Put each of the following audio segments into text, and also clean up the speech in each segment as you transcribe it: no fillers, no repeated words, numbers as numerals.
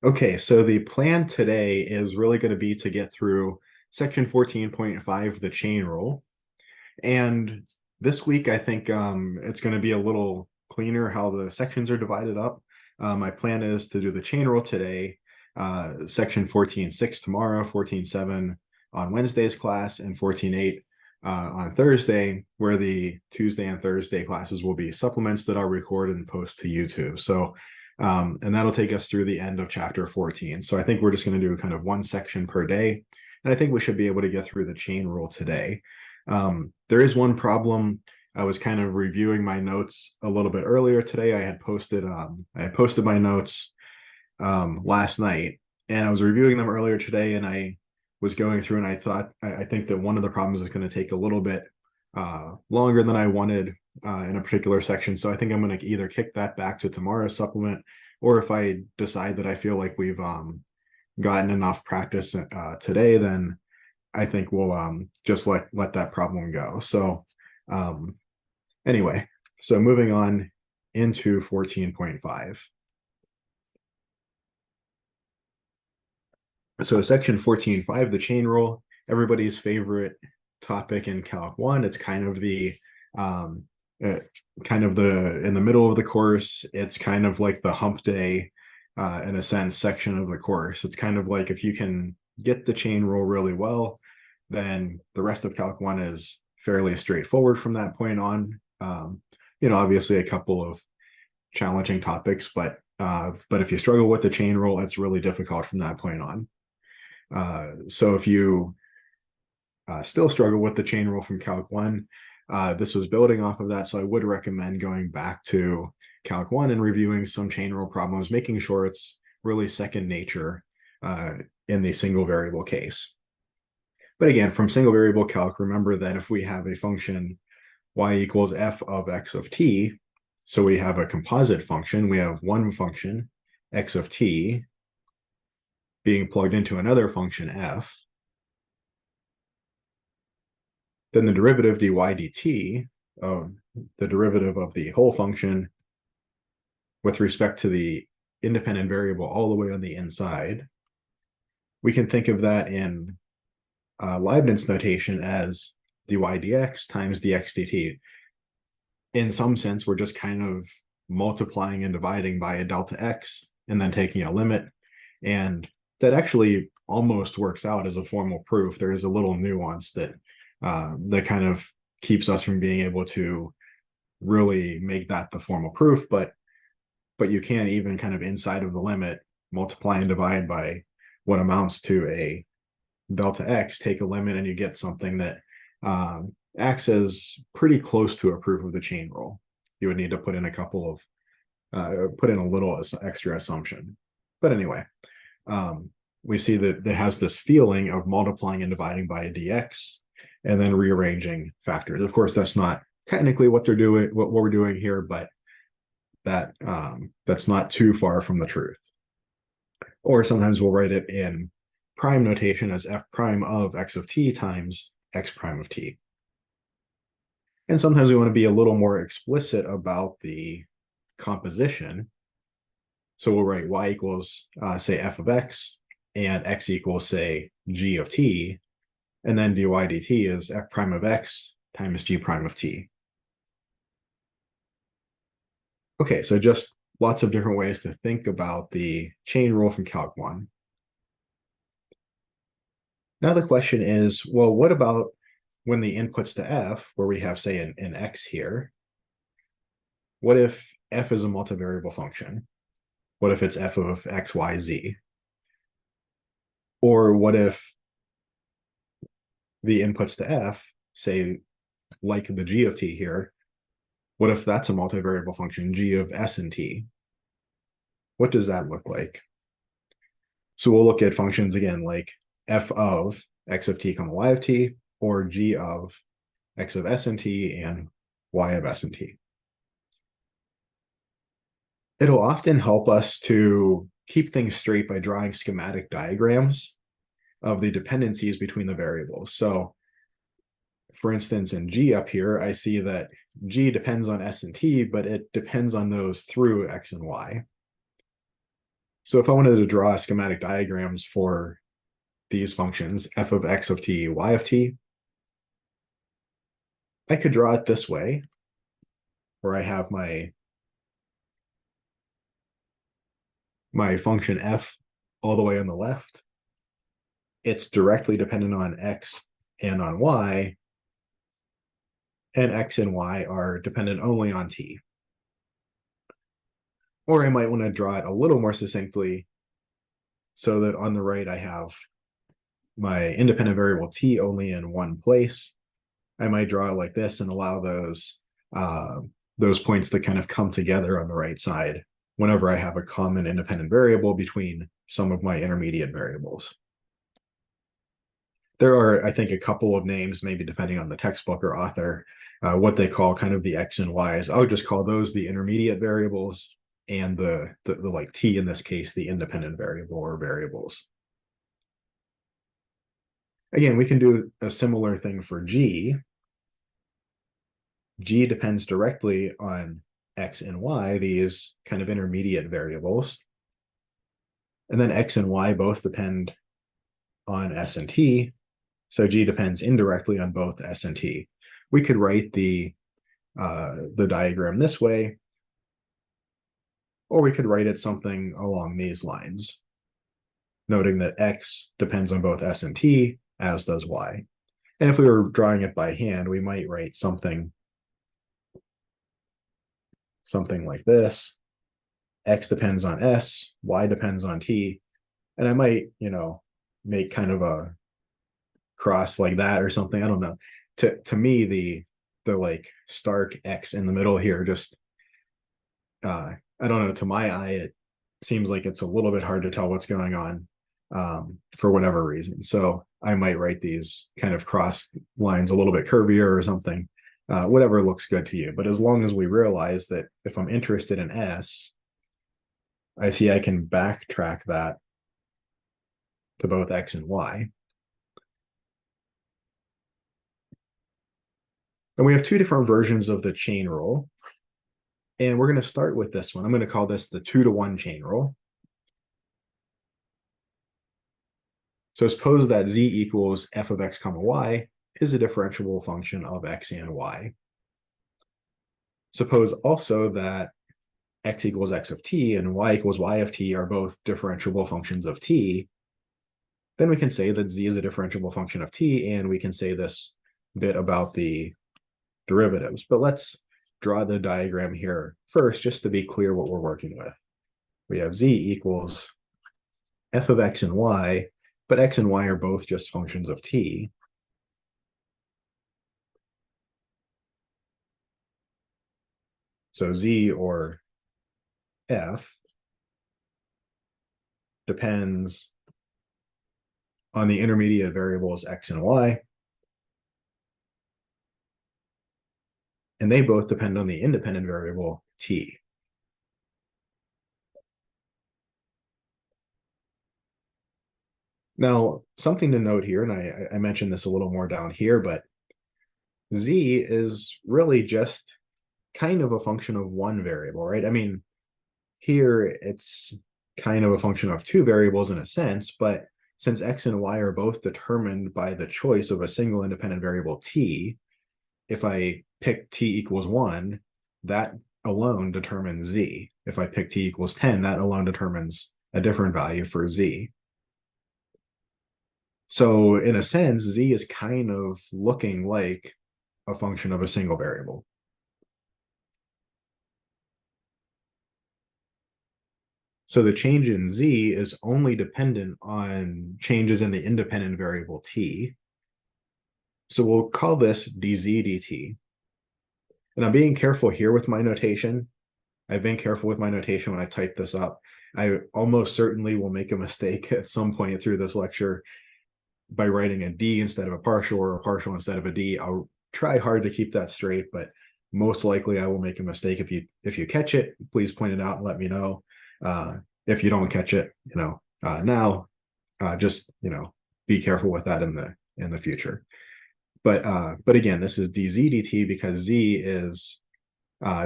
Okay, so the plan today is really going to be to get through section 14.5, the chain rule. And this week, I think it's going to be a little cleaner how the sections are divided up. My plan is to do the chain rule today, section 14.6 tomorrow, 14.7 on Wednesday's class, and 14.8 on Thursday, where the Tuesday and Thursday classes will be supplements that I'll record and post to YouTube. So and that'll take us through the end of chapter 14. So I think we're just going to do kind of one section per day. And I think we should be able to get through the chain rule today. There is one problem. I was kind of reviewing my notes a little bit earlier today. I had posted my notes last night, and I was reviewing them earlier today, and I was going through and I think that one of the problems is going to take a little bit longer than I wanted in a particular section. So I think I'm going to either kick that back to tomorrow's supplement, or if I decide that I feel like we've gotten enough practice today, then I think we'll just let that problem go. So anyway, so moving on into 14.5. So section 14.5, the chain rule, everybody's favorite topic in Calc 1. It's kind of the in the middle of the course. It's kind of like the hump day, in a sense, section of the course. It's kind of like if you can get the chain rule really well, then the rest of Calc 1 is fairly straightforward from that point on. Obviously a couple of challenging topics, but if you struggle with the chain rule, it's really difficult from that point on. So if you still struggle with the chain rule from Calc 1, this was building off of that, so I would recommend going back to Calc 1 and reviewing some chain rule problems, making sure it's really second nature in the single variable case. But again, from single variable calc, remember that if we have a function y equals f of x of t, so we have a composite function, we have one function, x of t, being plugged into another function, f, then the derivative dy dt, the derivative of the whole function with respect to the independent variable all the way on the inside, we can think of that in Leibniz notation as dy dx times dx dt. In some sense, we're just kind of multiplying and dividing by a delta x and then taking a limit. And that actually almost works out as a formal proof. There is a little nuance that kind of keeps us from being able to really make that the formal proof, but you can, even kind of inside of the limit, multiply and divide by what amounts to a delta x, take a limit, and you get something that acts as pretty close to a proof of the chain rule. You would need to put in a little extra assumption. But anyway, we see that it has this feeling of multiplying and dividing by a dx and then rearranging factors. Of course, that's not technically what we're doing here, but that's not too far from the truth. Or sometimes we'll write it in prime notation as f prime of x of t times x prime of t. And sometimes we want to be a little more explicit about the composition. So we'll write y equals, say, f of x, and x equals, say, g of t, and then dy dt is f prime of x times g prime of t. Okay, so just lots of different ways to think about the chain rule from Calc 1. Now the question is, well, what about when the inputs to f, where we have, say, an x here? What if f is a multivariable function? What if it's f of x, y, z? Or what if the inputs to f, say, like the g of t here, what if that's a multivariable function, g of s and t? What does that look like? So we'll look at functions again like f of x of t comma y of t, or g of x of s and t and y of s and t. It'll often help us to keep things straight by drawing schematic diagrams of the dependencies between the variables. So for instance, in g up here, I see that g depends on s and t, but it depends on those through x and y. So if I wanted to draw schematic diagrams for these functions, f of x of t, y of t, I could draw it this way, where I have my function f all the way on the left. It's directly dependent on x and on y, and x and y are dependent only on t. Or I might want to draw it a little more succinctly so that on the right I have my independent variable t only in one place. I might draw it like this and allow those points to kind of come together on the right side whenever I have a common independent variable between some of my intermediate variables. There are, I think, a couple of names, maybe depending on the textbook or author, what they call kind of the x and y's. I would just call those the intermediate variables, and the like t in this case, the independent variable or variables. Again, we can do a similar thing for g. G depends directly on x and y, these kind of intermediate variables. And then x and y both depend on s and t. So g depends indirectly on both s and t. We could write the diagram this way, or we could write it something along these lines, noting that x depends on both s and t, as does y. And if we were drawing it by hand, we might write something like this. X depends on s, y depends on t, and I might, make kind of a cross like that or something. I don't know. To me, the like stark X in the middle here just I don't know, to my eye it seems like it's a little bit hard to tell what's going on for whatever reason. So I might write these kind of cross lines a little bit curvier or something, whatever looks good to you. But as long as we realize that if I'm interested in S, I see I can backtrack that to both X and Y. And we have two different versions of the chain rule. And we're going to start with this one. I'm going to call this the 2-to-1 chain rule. So suppose that z equals f of x comma y is a differentiable function of x and y. Suppose also that x equals x of t and y equals y of t are both differentiable functions of t. Then we can say that z is a differentiable function of t, and we can say this bit about the derivatives. But let's draw the diagram here first, just to be clear what we're working with. We have z equals f of x and y, but x and y are both just functions of t. So z, or f, depends on the intermediate variables x and y, and they both depend on the independent variable t. Now, something to note here, and I mentioned this a little more down here, but z is really just kind of a function of one variable, right? I mean, here it's kind of a function of two variables in a sense, but since x and y are both determined by the choice of a single independent variable t, if I pick t equals 1, that alone determines z. If I pick t equals 10, that alone determines a different value for z. So in a sense, z is kind of looking like a function of a single variable. So the change in z is only dependent on changes in the independent variable t. So we'll call this dz dt. And I'm being careful here with my notation. I've been careful with my notation when I type this up. I almost certainly will make a mistake at some point through this lecture by writing a d instead of a partial, or a partial instead of a d. I'll try hard to keep that straight, but most likely I will make a mistake. If you catch it, please point it out and let me know. If you don't catch it, now, just be careful with that in the future. But again, this is dz dt because z is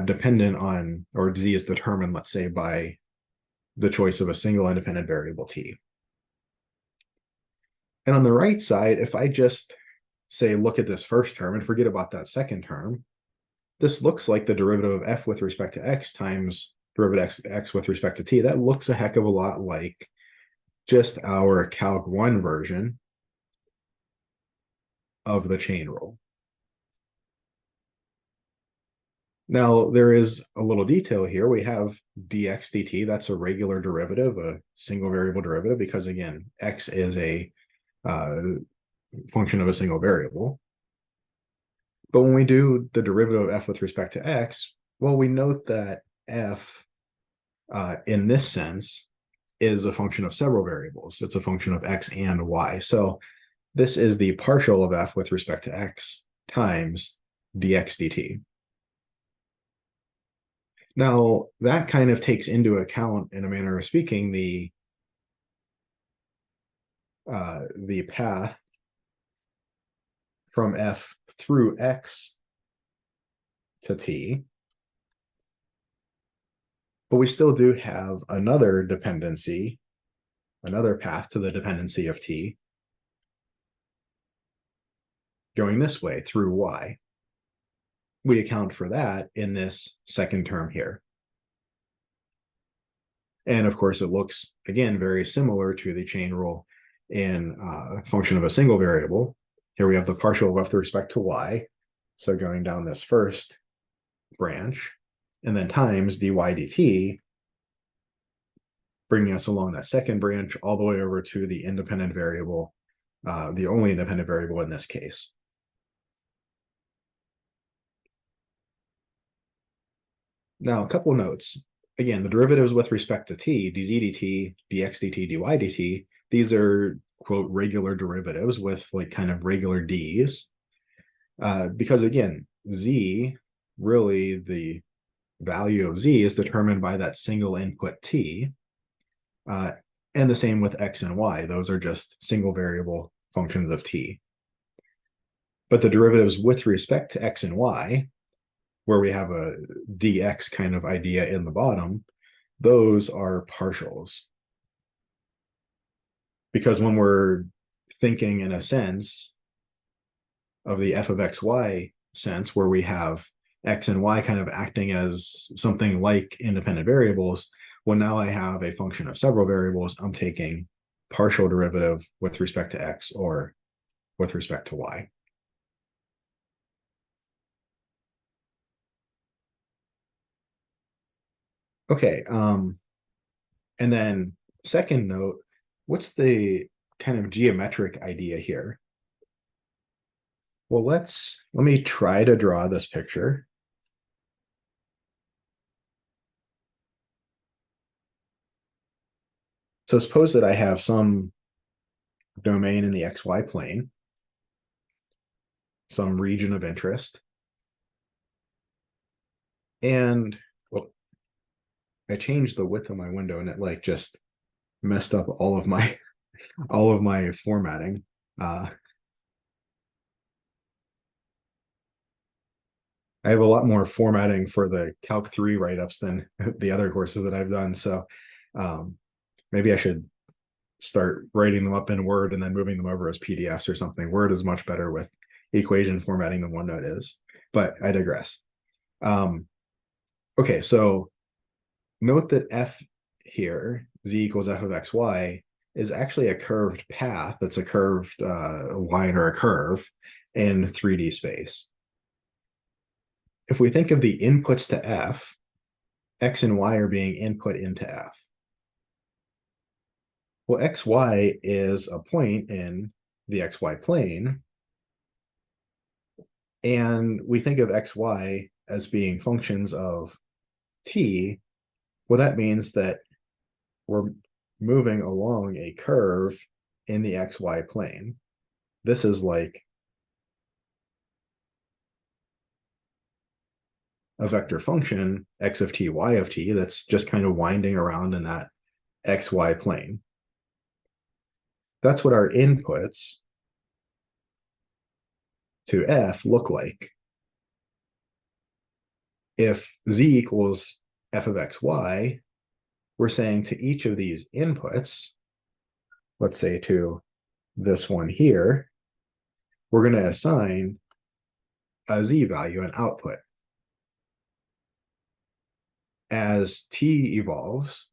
dependent on, or z is determined, let's say, by the choice of a single independent variable t. And on the right side, if I just say, look at this first term and forget about that second term, this looks like the derivative of f with respect to x times derivative x with respect to t. That looks a heck of a lot like just our Calc 1 version of the chain rule. Now, there is a little detail here. We have dx dt. That's a regular derivative, a single variable derivative, because again, x is a function of a single variable. But when we do the derivative of f with respect to x, well, we note that f in this sense is a function of several variables. It's a function of x and y. So this is the partial of f with respect to x times dx dt. Now, that kind of takes into account, in a manner of speaking, the path from f through x to t. But we still do have another dependency, another path to the dependency of t going this way through y. We account for that in this second term here. And of course, it looks, again, very similar to the chain rule in function of a single variable. Here we have the partial of f with respect to y. So going down this first branch, and then times dy dt, bringing us along that second branch all the way over to the independent variable, the only independent variable in this case. Now, a couple notes. Again, the derivatives with respect to t, dz dt, dx dt, dy dt, these are, quote, regular derivatives with like kind of regular d's. Because again, z, really the value of z is determined by that single input t. And the same with x and y. Those are just single variable functions of t. But the derivatives with respect to x and y, where we have a dx kind of idea in the bottom, those are partials. Because when we're thinking in a sense of the f of xy sense, where we have x and y kind of acting as something like independent variables, well, now I have a function of several variables. I'm taking partial derivative with respect to x or with respect to y. Okay, and then second note, what's the kind of geometric idea here? Well, let me try to draw this picture. So suppose that I have some domain in the xy plane, some region of interest, and well, I changed the width of my window and it like just messed up all of my formatting. I have a lot more formatting for the Calc 3 write-ups than the other courses that I've done. So maybe I should start writing them up in Word and then moving them over as PDFs or something. Word is much better with equation formatting than OneNote is, but I digress. Okay, so note that f here, z equals f of xy, is actually a curved path. That's a curved line or a curve in 3D space. If we think of the inputs to f, x and y are being input into f. Well, xy is a point in the xy plane, and we think of xy as being functions of t. Well, that means that we're moving along a curve in the xy plane. This is like a vector function, x of t, y of t, that's just kind of winding around in that xy plane. That's what our inputs to f look like. If z equals f of xy, we're saying to each of these inputs, let's say to this one here, we're going to assign a z value, an output. As t evolves,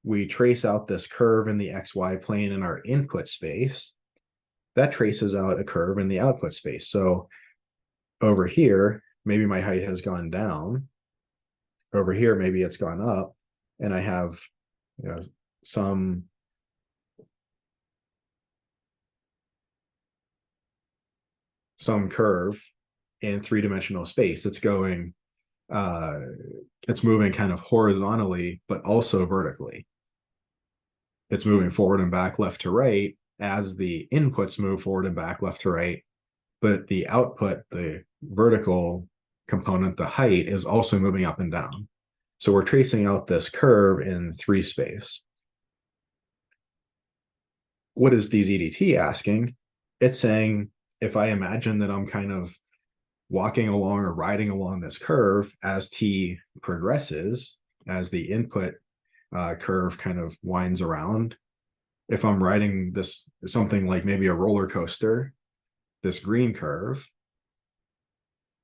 we trace out this curve in the xy plane in our input space. That traces out a curve in the output space. So over here, maybe my height has gone down. Over here, maybe it's gone up, and I have, you know, some curve in three-dimensional space. It's going, it's moving kind of horizontally, but also vertically. It's moving forward and back, left to right, as the inputs move forward and back, left to right. But the output, the vertical component, the height, is also moving up and down. So we're tracing out this curve in 3 space. What is dZdt asking? It's saying, if I imagine that I'm kind of walking along or riding along this curve as t progresses, as the input curve kind of winds around, if I'm riding this, something like maybe a roller coaster, this green curve,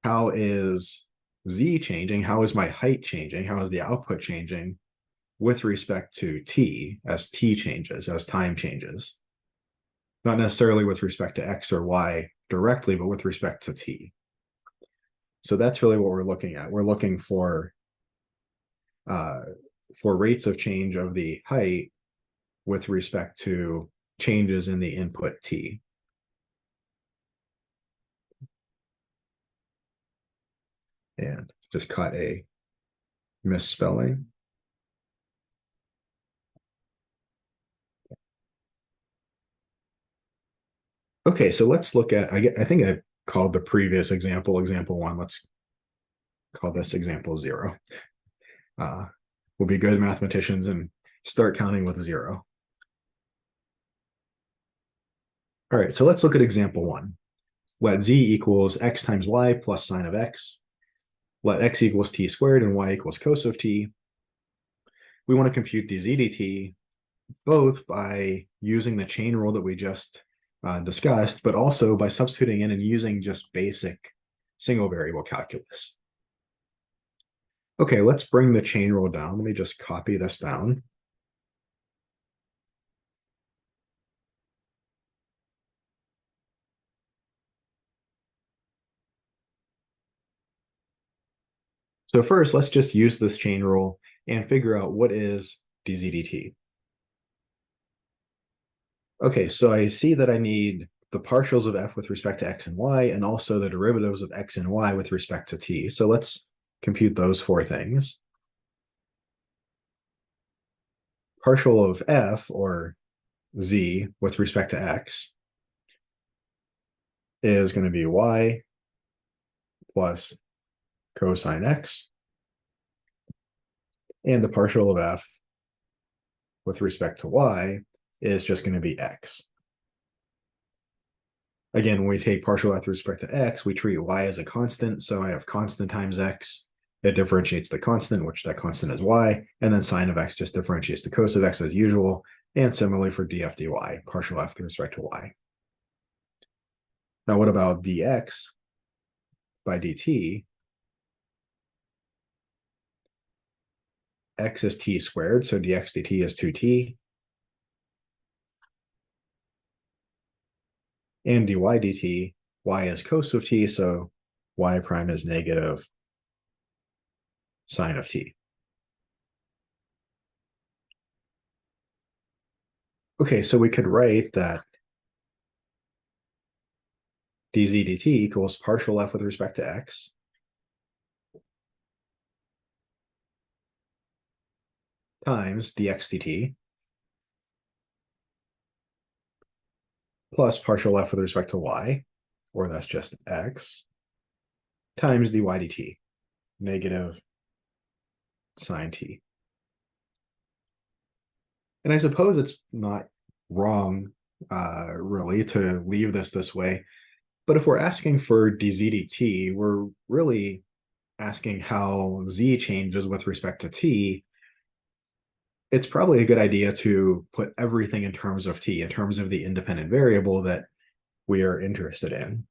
how is z changing? How is my height changing? How is the output changing with respect to t, as t changes, as time changes? Not necessarily with respect to x or y directly, but with respect to t. So that's really what we're looking at. We're looking for rates of change of the height with respect to changes in the input t. And just caught a misspelling. Okay, so let's look at, I think I called the previous example 1. Let's call this example 0. We'll be good mathematicians and start counting with 0. All right, so let's look at example 1. Let z equals x times y plus sine of x. Let x equals t squared and y equals cos of t. We want to compute dz dt both by using the chain rule that we just discussed, but also by substituting in and using just basic single variable calculus. Okay, let's bring the chain rule down. Let me just copy this down. So first, let's just use this chain rule and figure out what is dz dt. Okay, so I see that I need the partials of f with respect to x and y, and also the derivatives of x and y with respect to t. So let's compute those 4 things. Partial of f, or z, with respect to x is going to be y plus cosine x. And the partial of f with respect to y is just going to be x. Again, when we take partial f with respect to x, we treat y as a constant. So I have constant times x. It differentiates the constant, which that constant is y. And then sine of x just differentiates the cos of x as usual. And similarly for df dy, partial f with respect to y. Now, what about dx by dt? X is t squared, so dx dt is 2t. And dy dt, y is cos of t, so y prime is negative sine of t. Okay, so we could write that dz dt equals partial f with respect to x times dx dt plus partial f with respect to y, or that's just x, times dy dt, negative sine t. And I suppose it's not wrong, really, to leave this way. But if we're asking for dz dt, we're really asking how z changes with respect to t. it's probably a good idea to put everything in terms of t, in terms of the independent variable that we are interested in.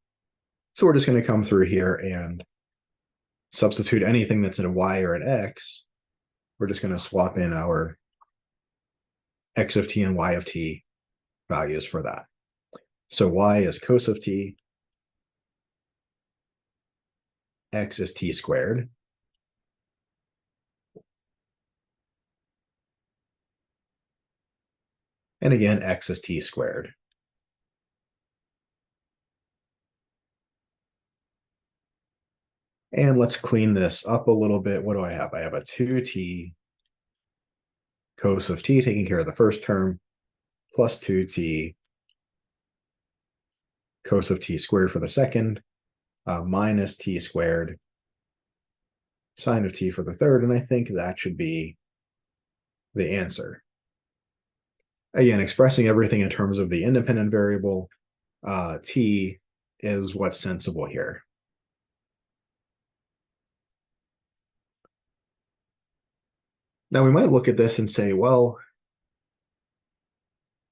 So we're just going to come through here and substitute anything that's in a y or an x. We're just going to swap in our x of t and y of t values for that. So y is cos of t, x is t squared, and again, x is t squared. And let's clean this up a little bit. What do I have? I have a 2t cos of t taking care of the first term, plus 2t cos of t squared for the second, minus t squared sine of t for the third, and I think that should be the answer. Again, expressing everything in terms of the independent variable, t is what's sensible here. Now we might look at this and say, well,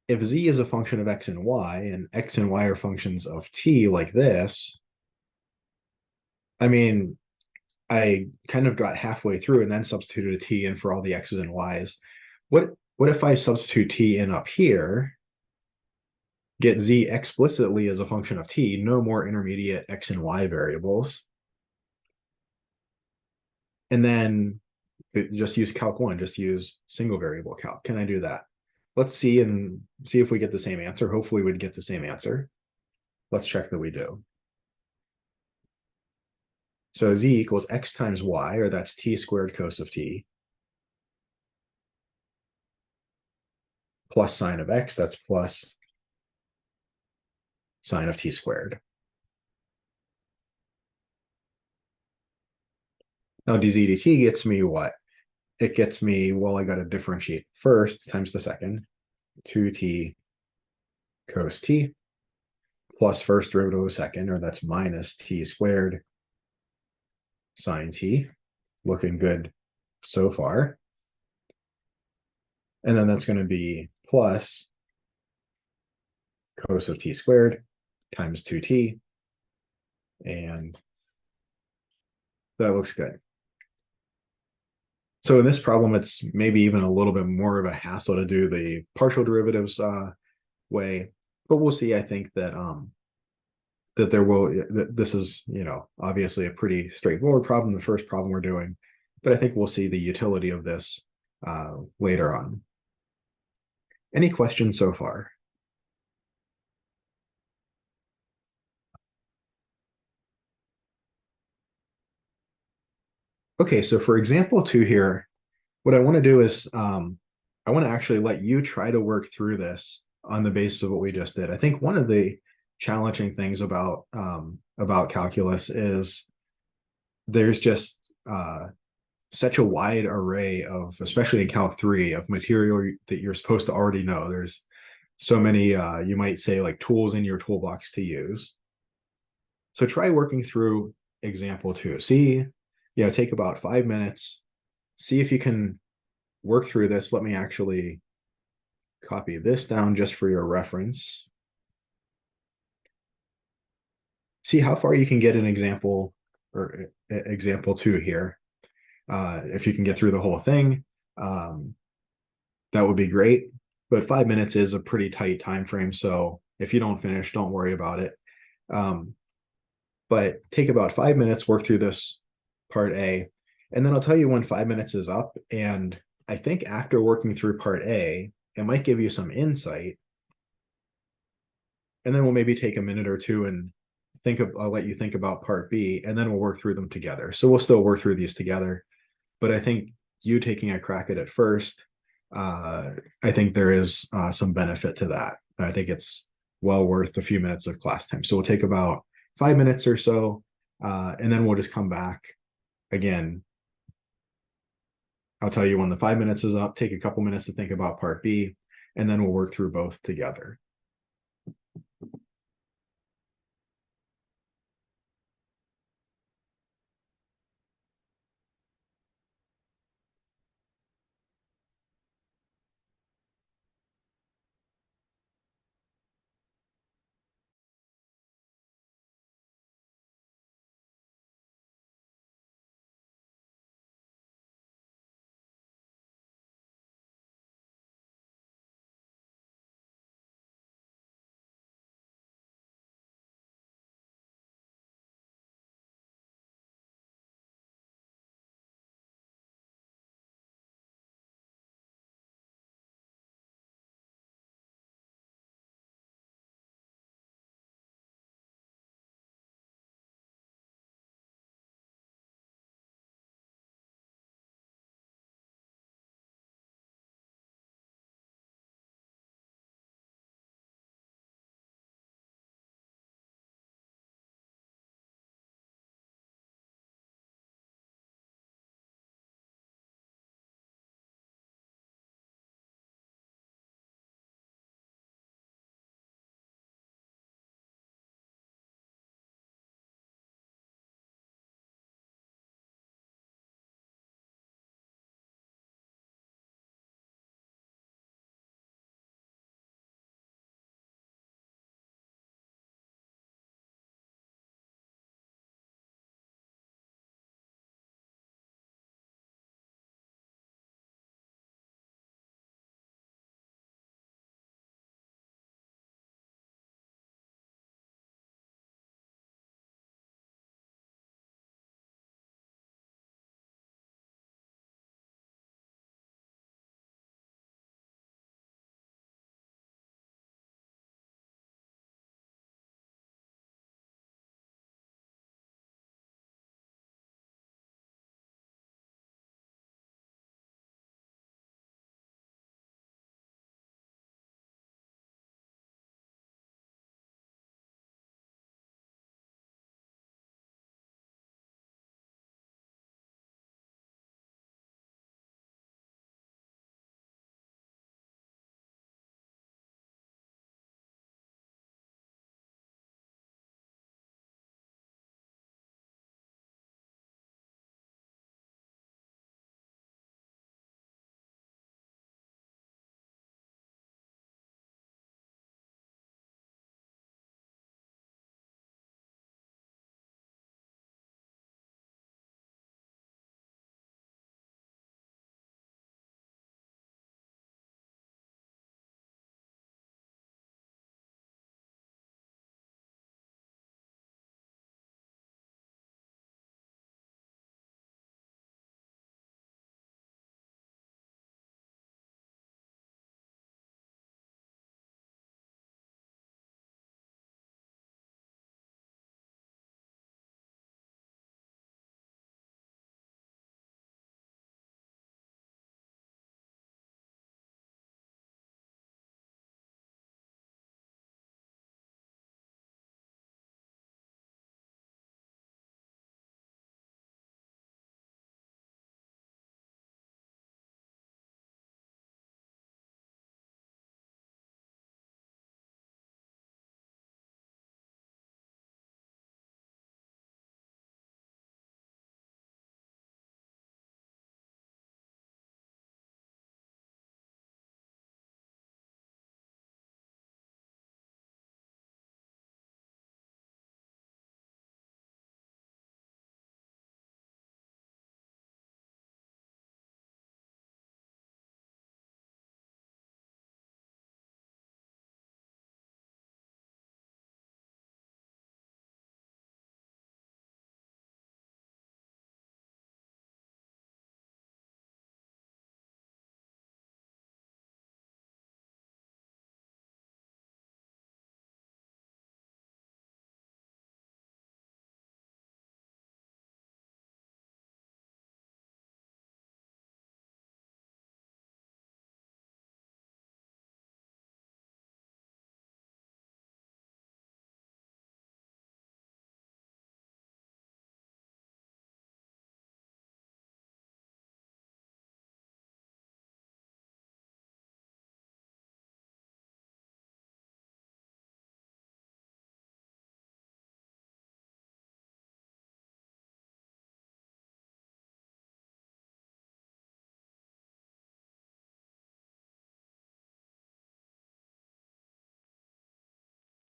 if z is a function of x and y are functions of t like this, I mean, I kind of got halfway through and then substituted a t in for all the x's and y's. What if I substitute t in up here, get z explicitly as a function of t, no more intermediate x and y variables, and then just use calc 1, just use single variable calc? Can I do that? Let's see and see if we get the same answer. Hopefully we'd get the same answer. Let's check that we do. So z equals x times y, or that's t squared cos of t, plus sine of x, that's plus sine of t squared. Now dz dt gets me what? It gets me, well, I got to differentiate first times the second, 2t cos t, plus first derivative of second, or that's minus t squared sine t. Looking good so far. And then that's going to be plus cos of t squared times 2t. And that looks good. So in this problem, it's maybe even a little bit more of a hassle to do the partial derivatives way, but we'll see. I think that this is, obviously a pretty straightforward problem, the first problem we're doing, but I think we'll see the utility of this later on. Any questions so far? Okay, so for example 2 here, what I want to do is I want to actually let you try to work through this on the basis of what we just did. I think one of the challenging things about calculus is there's just such a wide array of, especially in Calc 3, of material that you're supposed to already know. There's so many, you might say, like tools in your toolbox to use. So try working through example 2. See, take about 5 minutes. See if you can work through this. Let me actually copy this down just for your reference. See how far you can get an example, or example 2 here. If you can get through the whole thing, that would be great. But 5 minutes is a pretty tight time frame, so if you don't finish, don't worry about it. But take about 5 minutes, work through this part A, and then I'll tell you when 5 minutes is up. And I think after working through part A, it might give you some insight. And then we'll maybe take a minute or two and I'll let you think about part B, and then we'll work through them together. So we'll still work through these together. But I think you taking a crack at it first, I think there is some benefit to that. I think it's well worth a few minutes of class time. So we'll take about 5 minutes or so, and then we'll just come back again. I'll tell you when the 5 minutes is up, take a couple minutes to think about part B, and then we'll work through both together.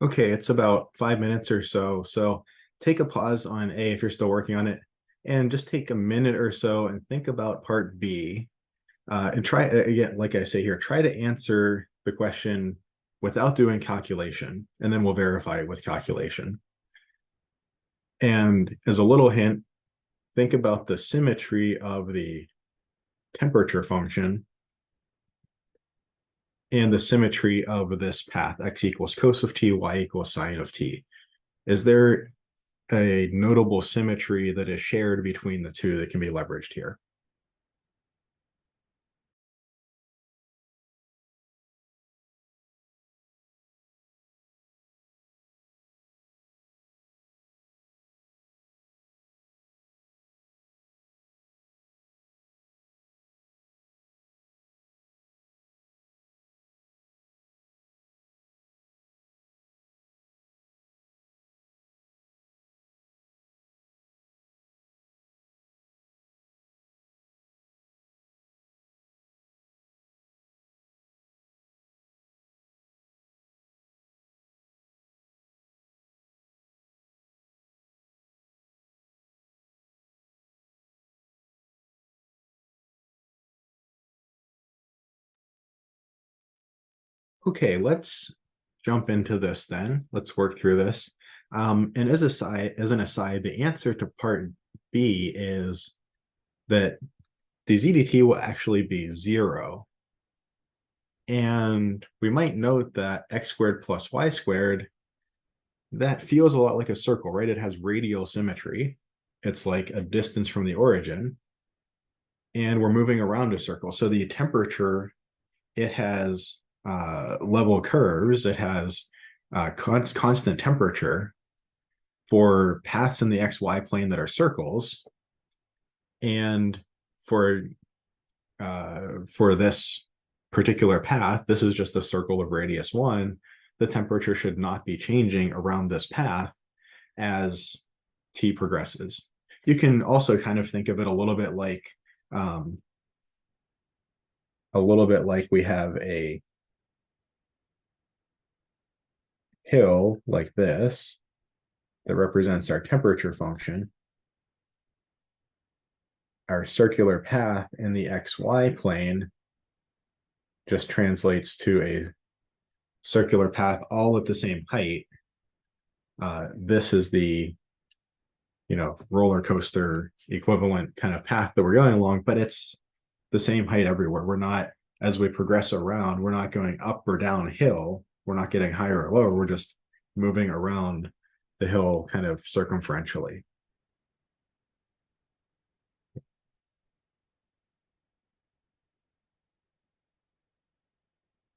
Okay, it's about 5 minutes or so. So take a pause on A if you're still working on it, and just take a minute or so and think about part B. And try again, like I say here, try to answer the question without doing calculation, and then we'll verify it with calculation. And as a little hint, think about the symmetry of the temperature function and the symmetry of this path, x equals cos of t, y equals sine of t. Is there a notable symmetry that is shared between the two that can be leveraged here? Okay, let's jump into this then. Let's work through this. And as an aside, the answer to part B is that dz dt will actually be 0. And we might note that x squared plus y squared, that feels a lot like a circle, right? It has radial symmetry. It's like a distance from the origin. And we're moving around a circle. So the temperature, it has level curves. It has constant temperature for paths in the xy plane that are circles. And for this particular path, this is just a circle of radius 1. The temperature should not be changing around this path as t progresses. You can also kind of think of it um, a little bit like we have a hill like this that represents our temperature function. Our circular path in the xy plane just translates to a circular path all at the same height. This is the roller coaster equivalent kind of path that we're going along, but it's the same height everywhere. We're not, as we progress around, we're not going up or downhill. We're not getting higher or lower. We're just moving around the hill kind of circumferentially.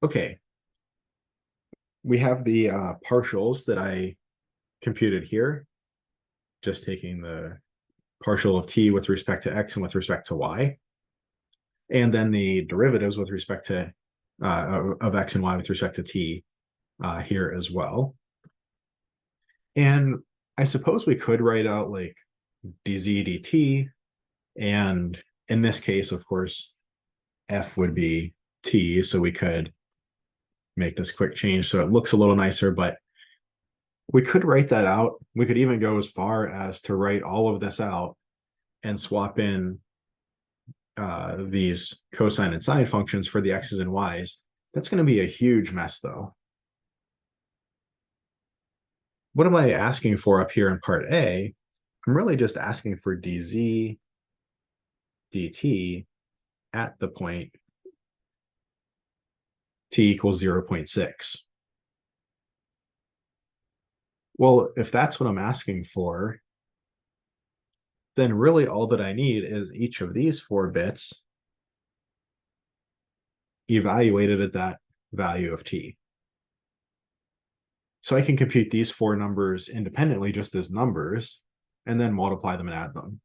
Okay, we have the partials that I computed here, just taking the partial of t with respect to x and with respect to y, and then the derivatives with respect to of x and y with respect to t here as well. And I suppose we could write out like dz dt, and in this case, of course, f would be t, so we could make this quick change so it looks a little nicer, but we could write that out. We could even go as far as to write all of this out and swap in these cosine and sine functions for the x's and y's. That's going to be a huge mess, though. What am I asking for up here in part A? I'm really just asking for dz dt at the point t equals 0.6. Well, if that's what I'm asking for, then really all that I need is each of these 4 bits evaluated at that value of t. So I can compute these 4 numbers independently just as numbers, and then multiply them and add them.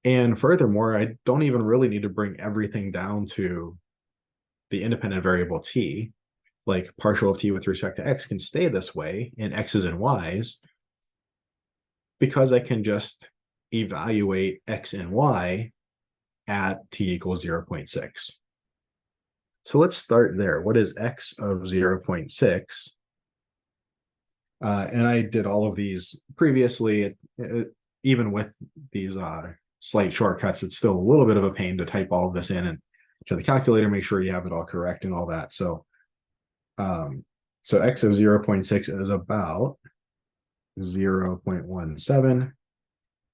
And furthermore, I don't even really need to bring everything down to the independent variable t. Like partial of t with respect to x can stay this way in x's and y's, because I can just evaluate x and y at t equals 0.6. So let's start there. What is x of 0.6? And I did all of these previously. Even with these slight shortcuts, it's still a little bit of a pain to type all of this in and to the calculator, make sure you have it all correct and all that. So x of 0.6 is about 0.17.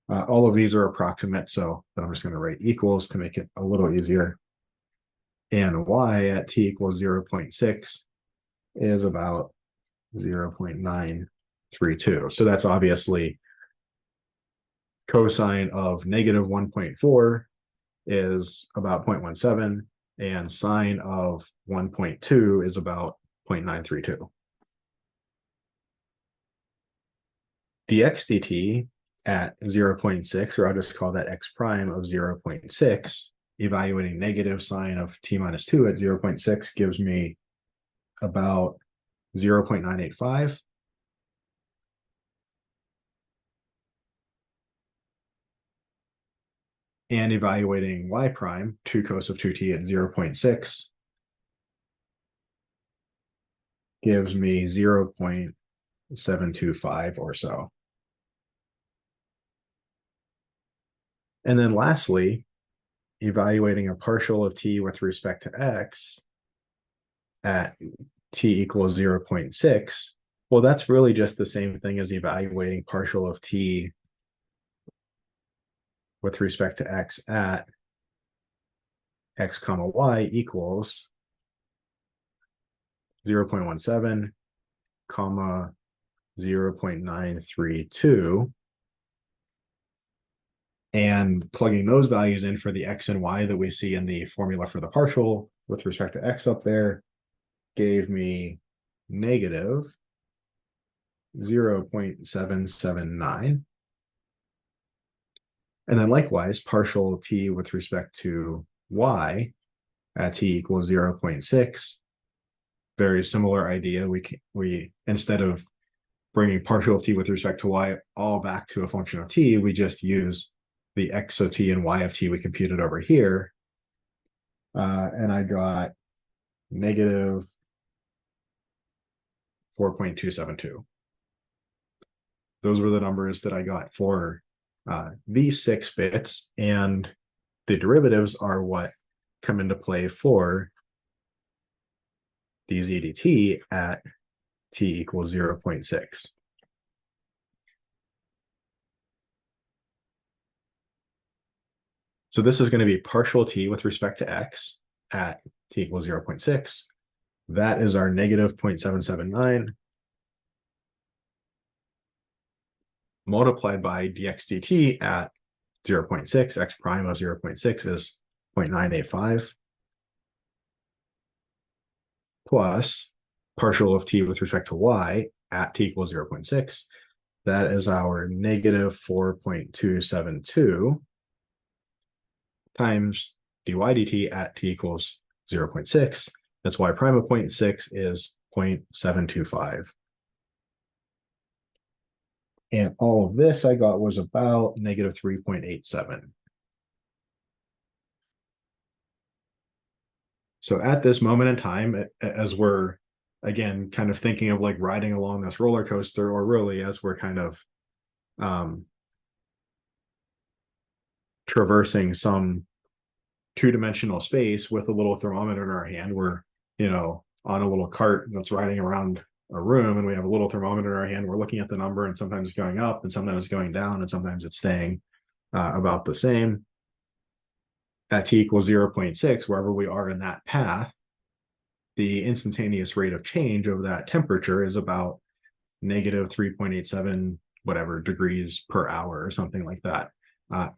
All of these are approximate, so I'm just going to write equals to make it a little easier. And y at t equals 0.6 is about 0.932. So that's obviously cosine of negative 1.4 is about 0.17, and sine of 1.2 is about 0.932. dx dt at 0.6, or I'll just call that x prime of 0.6, evaluating negative sine of t minus 2 at 0.6 gives me about 0.985. And evaluating y prime, 2 cos of 2t at 0.6, gives me 0.725 or so. And then lastly, evaluating a partial of t with respect to x at t equals 0.6. Well, that's really just the same thing as evaluating partial of t with respect to x at x comma y equals 0.17 comma 0.932, and plugging those values in for the x and y that we see in the formula for the partial with respect to x up there gave me negative 0.779. And then likewise, partial t with respect to y at t equals 0.6. Very similar idea. We instead of bringing partial of t with respect to y all back to a function of t, we just use the x of t and y of t we computed over here. And I got negative 4.272. Those were the numbers that I got for these 6 bits, and the derivatives are what come into play for dz dt at t equals 0.6. So this is going to be partial t with respect to x at t equals 0.6. That is our negative 0.779 multiplied by dx dt at 0.6. X prime of 0.6 is 0.985 plus partial of t with respect to y at t equals 0.6. That is our negative 4.272 times dy dt at t equals 0.6. That's y prime of 0.6 is 0.725. And all of this I got was about negative 3.87. So at this moment in time, as we're, again, kind of thinking of like riding along this roller coaster, or really as we're kind of traversing some two-dimensional space with a little thermometer in our hand, we're, on a little cart that's riding around a room, and we have a little thermometer in our hand. We're looking at the number, and sometimes it's going up and sometimes it's going down, and sometimes it's staying about the same. At t equals 0.6, wherever we are in that path, the instantaneous rate of change of that temperature is about negative 3.87 whatever degrees per hour or something like that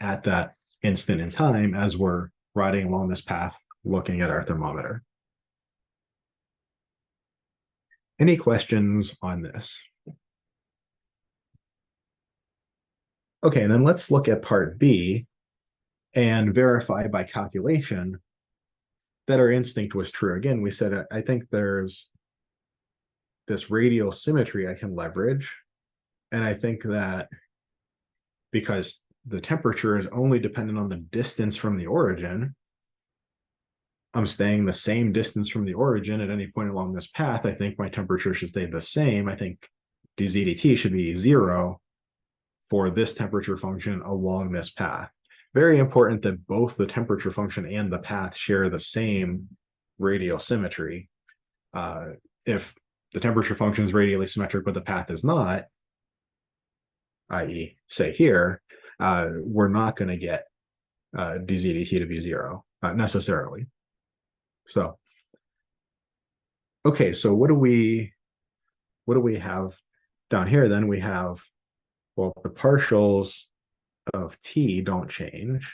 at that instant in time as we're riding along this path looking at our thermometer. Any questions on this? Okay, and then let's look at part B and verify by calculation that our instinct was true. Again, we said, I think there's this radial symmetry I can leverage. And I think that because the temperature is only dependent on the distance from the origin, I'm staying the same distance from the origin at any point along this path, I think my temperature should stay the same. I think dz dt should be 0 for this temperature function along this path. Very important that both the temperature function and the path share the same radial symmetry. If the temperature function is radially symmetric, but the path is not, i.e., say here, we're not going to get dz dt to be 0 necessarily. So, okay, so what do we have down here? Then we have, well, the partials of t don't change.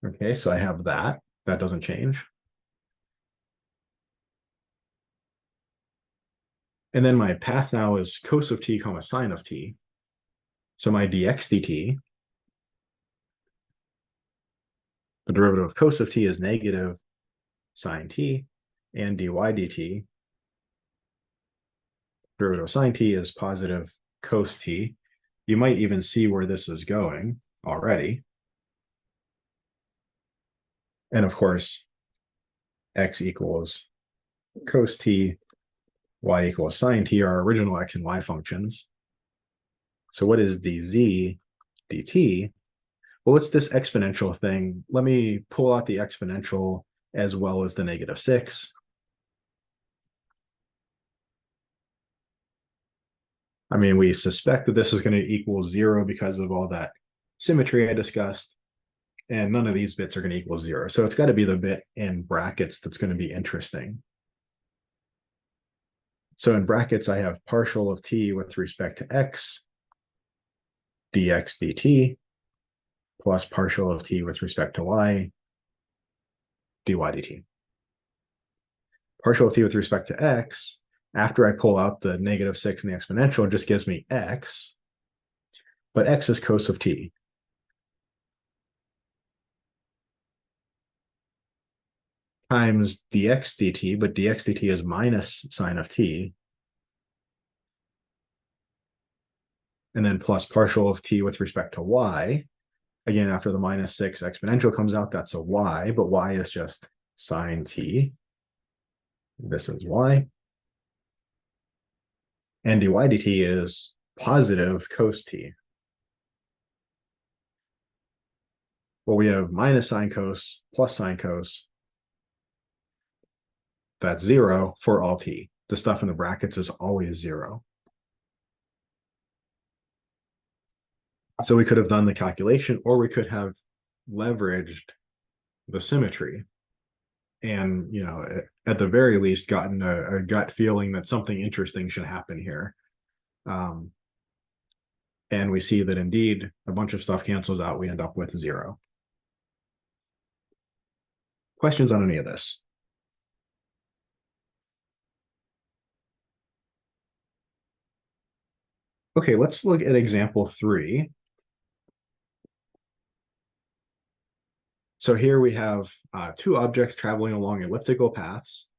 Okay, so I have that. That doesn't change. And then my path now is cos of t comma sine of t. So my dx dt, the derivative of cos of t is negative sine t, and dy dt, derivative of sine t is positive cos t. You might even see where this is going already. And of course, x equals cos t, y equals sine t, our original x and y functions. So what is dz dt? Well, it's this exponential thing. Let me pull out the exponential as well as the -6. I mean, we suspect that this is going to equal 0 because of all that symmetry I discussed, and none of these bits are going to equal 0. So it's got to be the bit in brackets that's going to be interesting. So in brackets, I have partial of t with respect to x, dx dt, plus partial of t with respect to y, dy dt. Partial of t with respect to x, after I pull out the -6 and the exponential, it just gives me x, but x is cos of t. Times dx dt, but dx dt is minus sine of t, and then plus partial of t with respect to y. Again, after the -6 exponential comes out, that's a y, but y is just sine t. This is y. And dy dt is positive cos t. Well, we have minus sine cos plus sine cos. That's 0 for all t. The stuff in the brackets is always 0. So we could have done the calculation, or we could have leveraged the symmetry and, you know, at the very least gotten a gut feeling that something interesting should happen here. And we see that indeed a bunch of stuff cancels out. We end up with 0. Questions on any of this? Okay, let's look at example 3. So here we have two objects traveling along elliptical paths.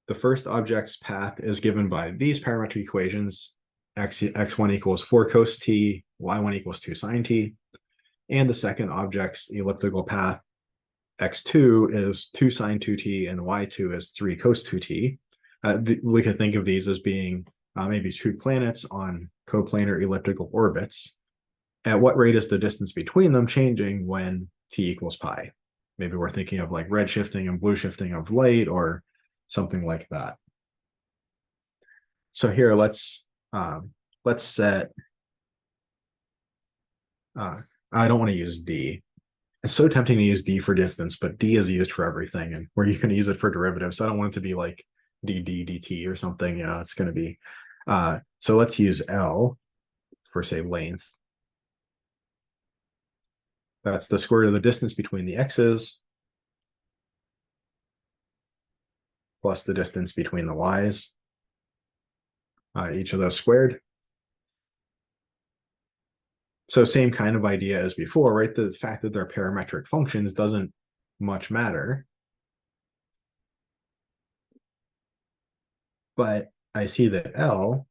The first object's path is given by these parametric equations. X1 equals 4 cos t, y1 equals 2 sine t. And the second object's elliptical path, x2 is 2 sine 2t, and y2 is 3 cos 2t. We could think of these as being maybe two planets on coplanar elliptical orbits. At what rate is the distance between them changing when t equals pi? Maybe we're thinking of like red shifting and blue shifting of light or something like that. So here, let's set, I don't want to use d. It's so tempting to use d for distance, but d is used for everything, and where you can use it for derivatives. So I don't want it to be like dt or something, you know, it's going to be, so let's use L for, say, length. That's the square root of the distance between the x's plus the distance between the y's, each of those squared. So same kind of idea as before, right? The fact that they're parametric functions doesn't much matter. but I see that L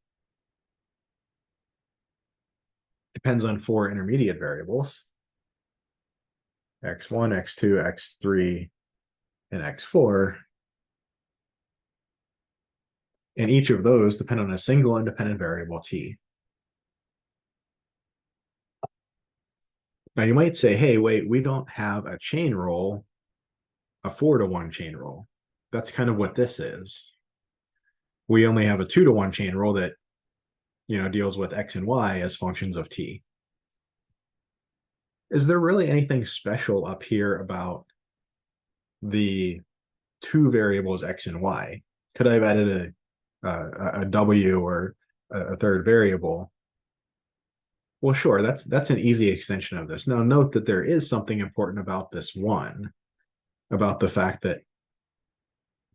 depends on four intermediate variables, x1, x2, x3, and x4. And each of those depend on a single independent variable t. Now you might say, hey, wait, we don't have a chain rule, a 4-to-1 chain rule. That's kind of what this is. We only have a 2-to-1 chain rule that deals with x and y as functions of t. Is there really anything special up here about the two variables x and y? Could I have added a w or a third variable? Well, sure, that's an easy extension of this. Now, note that there is something important about this one, about the fact that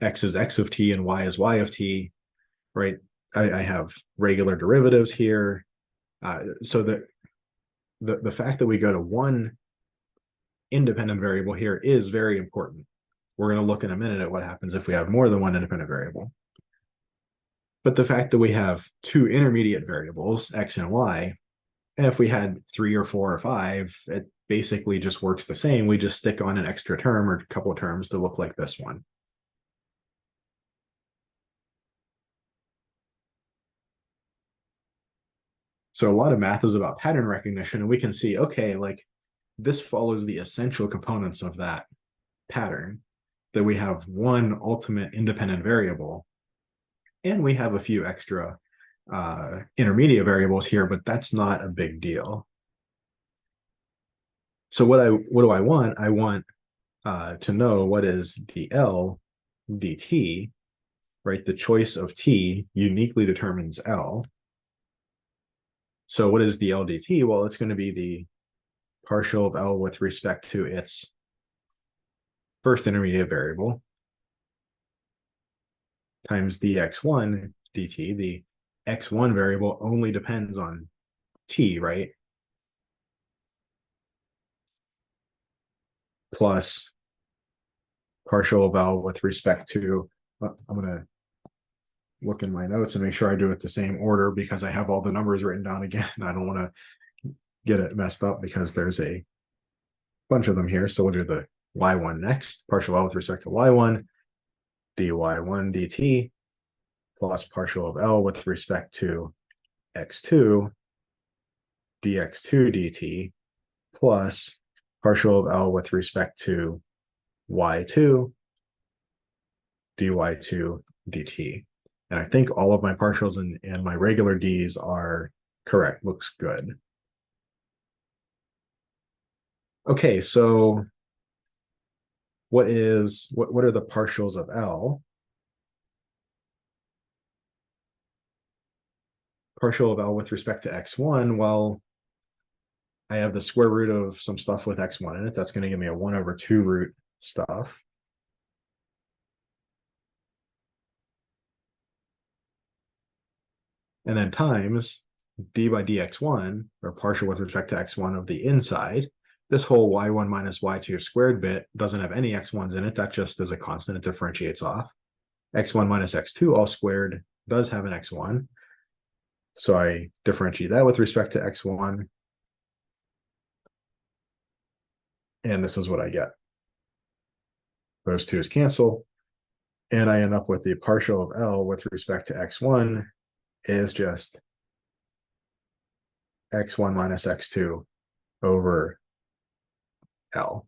x is x of t and y is y of t, right? I have regular derivatives here. So that the fact that we go to one independent variable here is very important. We're going to look in a minute at what happens if we have more than one independent variable. But the fact that we have two intermediate variables, x and y, and if we had 3 or 4 or 5, it basically just works the same. We just stick on an extra term or a couple of terms to look like this one. So a lot of math is about pattern recognition, and we can see, okay, like this follows the essential components of that pattern, that we have one ultimate independent variable, and we have a few extra intermediate variables here, but that's not a big deal. So what do I want? I want to know what is the L dt, right? The choice of t uniquely determines L. So what is the L dt? Well, it's going to be the partial of L with respect to its first intermediate variable times dx1 dt. The x1 variable only depends on t, right? Plus partial of L with respect to, I'm going to look in my notes and make sure I do it the same order because I have all the numbers written down again. I don't want to get it messed up because there's a bunch of them here. So we'll do the y1 next, partial L with respect to y1, dy1 dt, plus partial of L with respect to x2, dx2 dt, plus partial of L with respect to y2, dy2 dt. And I think all of my partials and my regular d's are correct. Looks good. Okay, so what are the partials of L? Partial of L with respect to x1, well, I have the square root of some stuff with x1 in it. That's going to give me a 1/2 root stuff. And then times d by dx1, or partial with respect to x1 of the inside. This whole y1 minus y2 squared bit doesn't have any x1s in it. That just is a constant. It differentiates off. x1 minus x2 all squared does have an x1. So I differentiate that with respect to x1. And this is what I get. Those twos cancel. And I end up with the partial of L with respect to x1 is just x1 minus x2 over L.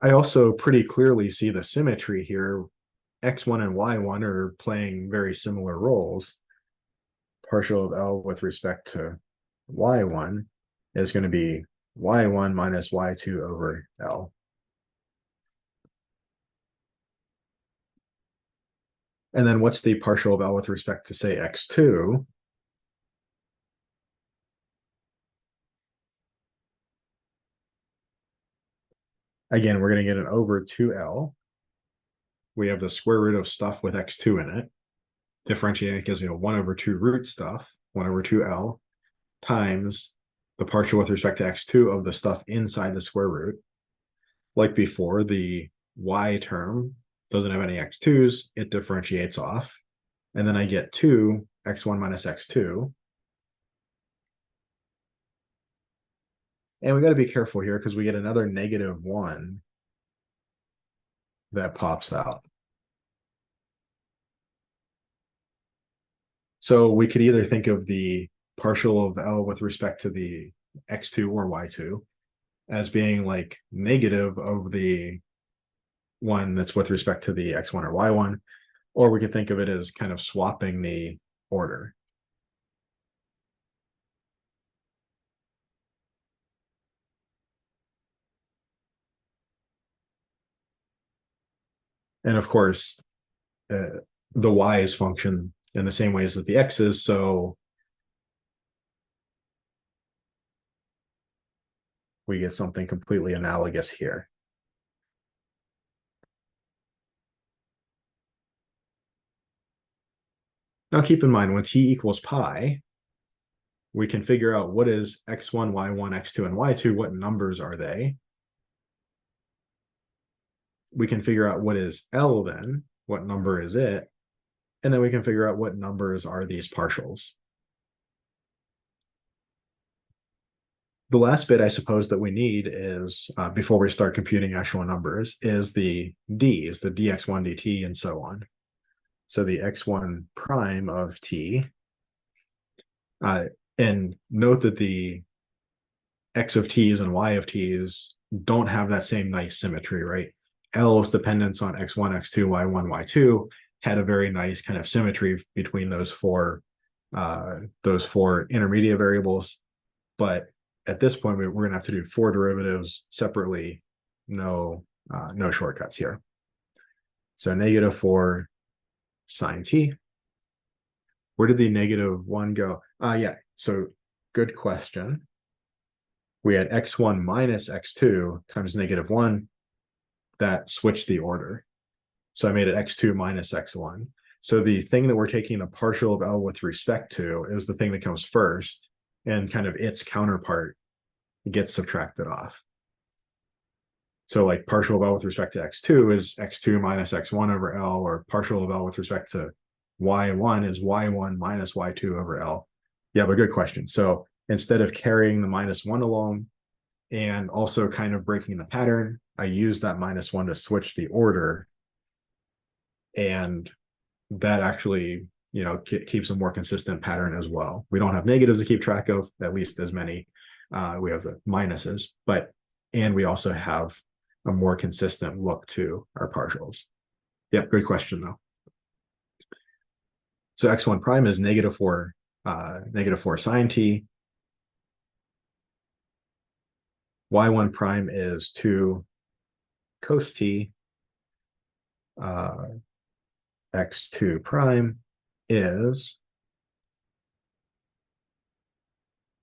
I also pretty clearly see the symmetry here. X1 and Y1 are playing very similar roles. Partial of L with respect to Y1 is going to be Y1 minus Y2 over L. And then what's the partial of L with respect to, say, X2? Again, we're going to get an over 2L. We have the square root of stuff with X2 in it. Differentiating gives me a 1/2 root stuff, 1/2L, times the partial with respect to x2 of the stuff inside the square root. Like before, the y term doesn't have any x2s, it differentiates off. And then I get 2 x1 minus x2. And we got to be careful here because we get another -1 that pops out. So we could either think of the partial of L with respect to the x2 or y2 as being like negative of the one that's with respect to the x1 or y1, or we could think of it as kind of swapping the order. And of course, the y is function in the same ways as the x is, so we get something completely analogous here. Now keep in mind, when t equals pi, we can figure out what is x1, y1, x2, and y2, what numbers are they? We can figure out what is L then, what number is it? And then we can figure out what numbers are these partials. The last bit I suppose that we need is, before we start computing actual numbers, is the d's, the dx1 dt, and so on. So the x1 prime of t, and note that the x of t's and y of t's don't have that same nice symmetry, right? L's dependence on x1, x2, y1, y2 had a very nice kind of symmetry between those four intermediate variables. But at this point, we're going to have to do 4 derivatives separately. No shortcuts here. So -4 sine t. Where did the -1 go? Yeah, so good question. We had x1 minus x2 times -1. That switched the order. So I made it x2 minus x1. So the thing that we're taking the partial of L with respect to is the thing that comes first, and kind of its counterpart gets subtracted off. So like partial of L with respect to x2 is x2 minus x1 over L, or partial of L with respect to y1 is y1 minus y2 over L. Yeah, but good question. So instead of carrying the -1 along and also kind of breaking the pattern, I use that -1 to switch the order. And that actually, keeps a more consistent pattern as well. We don't have negatives to keep track of, at least as many. We have the minuses, and we also have a more consistent look to our partials. Yep, good question though. So x1 prime is -4 sine t. Y1 prime is 2 cos t. X2 prime is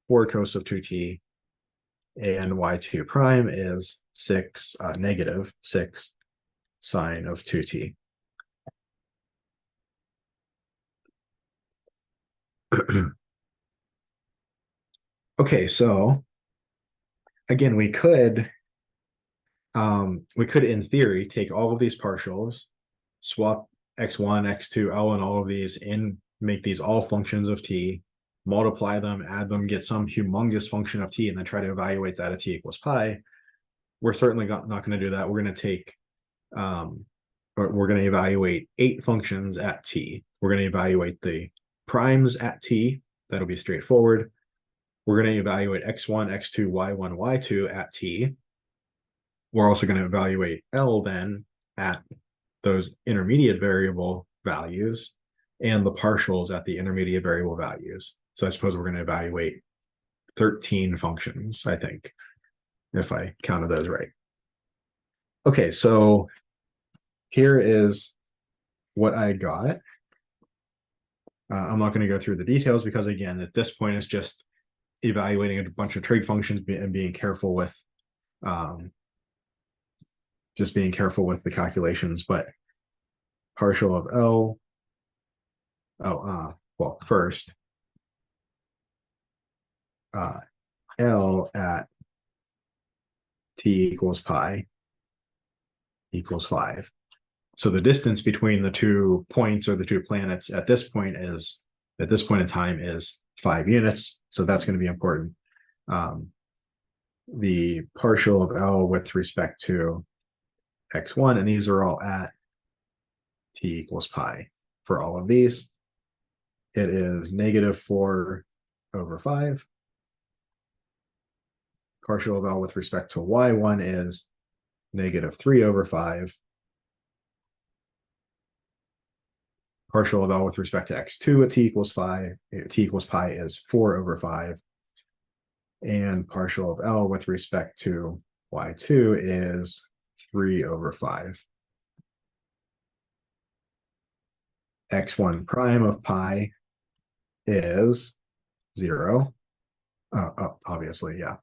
4 cos of 2t, and y2 prime is -6 sine of 2t. Okay, so again, we could in theory take all of these partials, swap x1, x2, L, and all of these in, make these all functions of t, multiply them, add them, get some humongous function of t, and then try to evaluate that at t equals pi. We're certainly not going to do that. We're going to take, we're going to evaluate 8 functions at t. We're going to evaluate the primes at t. That'll be straightforward. We're going to evaluate x1, x2, y1, y2 at t. We're also going to evaluate L then at those intermediate variable values, and the partials at the intermediate variable values. So I suppose we're going to evaluate 13 functions, I think, if I counted those right. Okay, so here is what I got. I'm not going to go through the details because, again, at this point, it's just evaluating a bunch of trig functions and being careful with the calculations. But partial of L, well, first, L at t equals pi equals 5. So the distance between the 2 points or the 2 planets at this point in time is 5 units. So that's going to be important. The partial of L with respect to x1, and these are all at t equals pi. For all of these, it is -4/5. Partial of L with respect to y1 is -3/5. Partial of L with respect to x2 at t equals pi is 4/5. And partial of L with respect to y2 is 3/5. x1 prime of pi is 0. Obviously, yeah.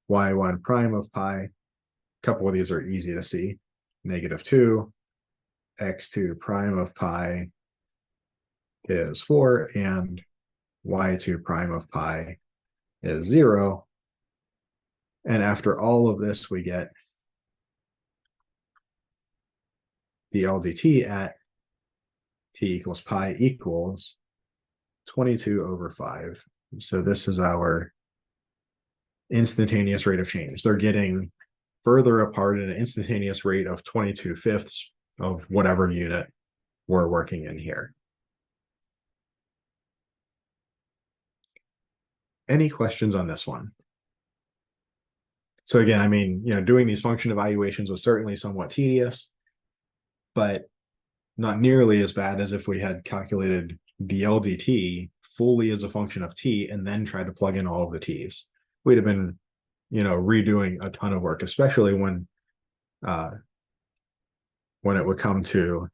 y1 prime of pi, a couple of these are easy to see. -2. x2 prime of pi is 4, and y2 prime of pi is 0. And after all of this, we get the LDT at t equals pi equals 22/5. So this is our instantaneous rate of change. They're getting further apart at an instantaneous rate of 22/5 of whatever unit we're working in here. Any questions on this one? So again, I mean, doing these function evaluations was certainly somewhat tedious, but not nearly as bad as if we had calculated the LDT fully as a function of t and then tried to plug in all of the t's. We'd have been, redoing a ton of work, especially when it would come to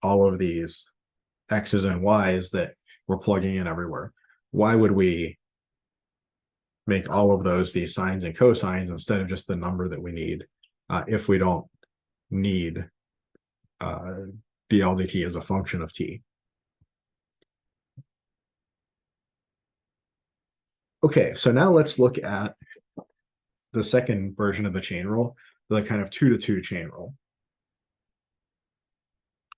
all of these x's and y's that we're plugging in everywhere. Why would we make all of those these sines and cosines instead of just the number that we need if we don't need dLdt as a function of t? Okay, so now let's look at the second version of the chain rule, the kind of 2-to-2 chain rule.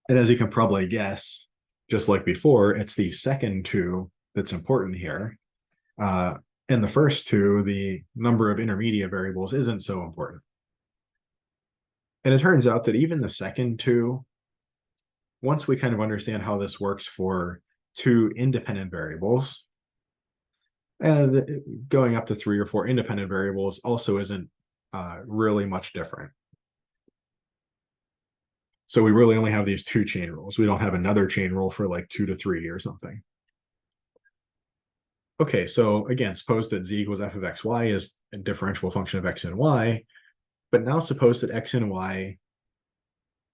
And as you can probably guess, just like before, it's the second 2 that's important here. In the first 2, the number of intermediate variables isn't so important. And it turns out that even the second 2, once we kind of understand how this works for 2 independent variables, and going up to 3 or 4 independent variables also isn't really much different. So we really only have these 2 chain rules. We don't have another chain rule for like 2 to 3 or something. Okay, so again, suppose that z equals f of xy is a differentiable function of x and y, but now suppose that x and y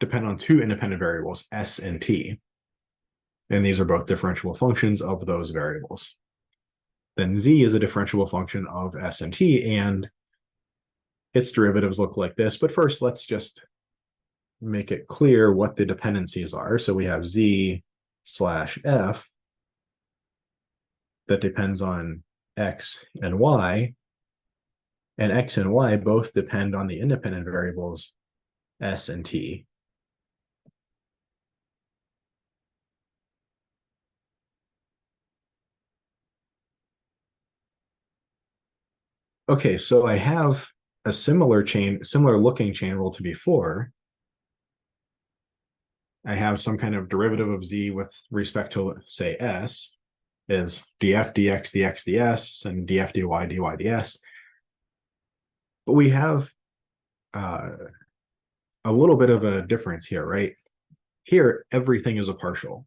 depend on 2 independent variables, s and t, and these are both differentiable functions of those variables. Then z is a differentiable function of s and t, and its derivatives look like this. But first, let's just make it clear what the dependencies are. So we have z/f that depends on x and y, and x and y both depend on the independent variables s and t. Okay, so I have a similar looking chain rule to before. I have some kind of derivative of z with respect to, say, s is df dx dx ds and df dy dy ds. But we have a little bit of a difference here, right? Here, everything is a partial.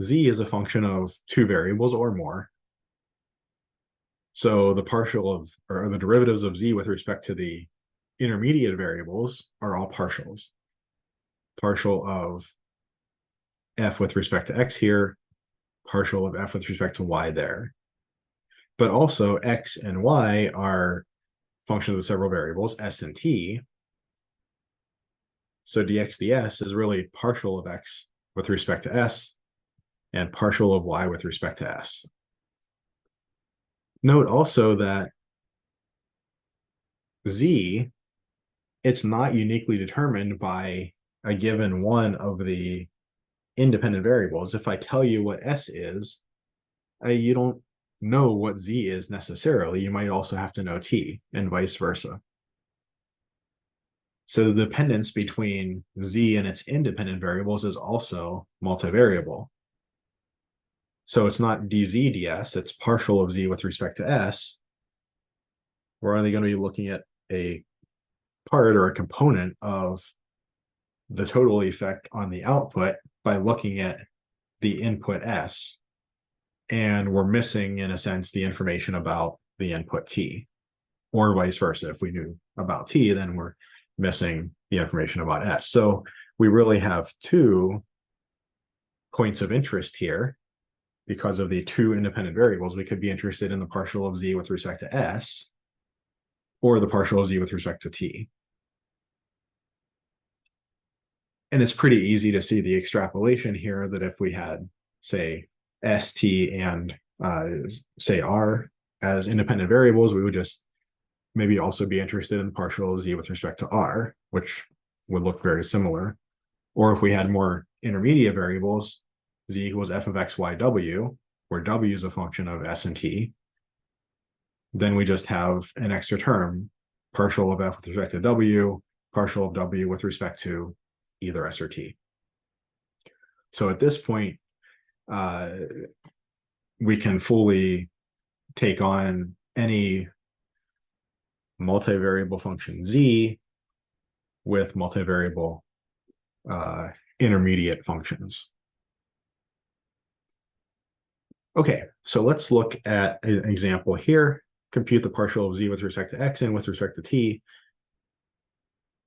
Z is a function of 2 variables or more. So the partial of, or the derivatives of z with respect to the intermediate variables are all partials. Partial of f with respect to x here, partial of f with respect to y there. But also x and y are functions of several variables, s and t. So dx ds is really partial of x with respect to s and partial of y with respect to s. Note also that z it's not uniquely determined by a given one of the independent variables. If I tell you what S is, you don't know what Z is necessarily. You might also have to know T and vice versa. So the dependence between Z and its independent variables is also multivariable. So it's not dz ds, it's partial of Z with respect to S. We're only going to be looking at a part or a component of the total effect on the output by looking at the input S. And we're missing, in a sense, the information about the input T, or vice versa. If we knew about T, then we're missing the information about S. So we really have two points of interest here because of the two independent variables. We could be interested in the partial of Z with respect to S or the partial of Z with respect to T. And it's pretty easy to see the extrapolation here that if we had, say, S, T, and say R as independent variables, we would just maybe also be interested in the partial of Z with respect to R, which would look very similar. Or if we had more intermediate variables, Z equals f of x, y, w, where w is a function of S and T, then we just have an extra term, partial of f with respect to w, partial of w with respect to either S or T. So at this point, we can fully take on any multivariable function Z with multivariable intermediate functions. Okay, so let's look at an example here. Compute the partial of Z with respect to X and with respect to T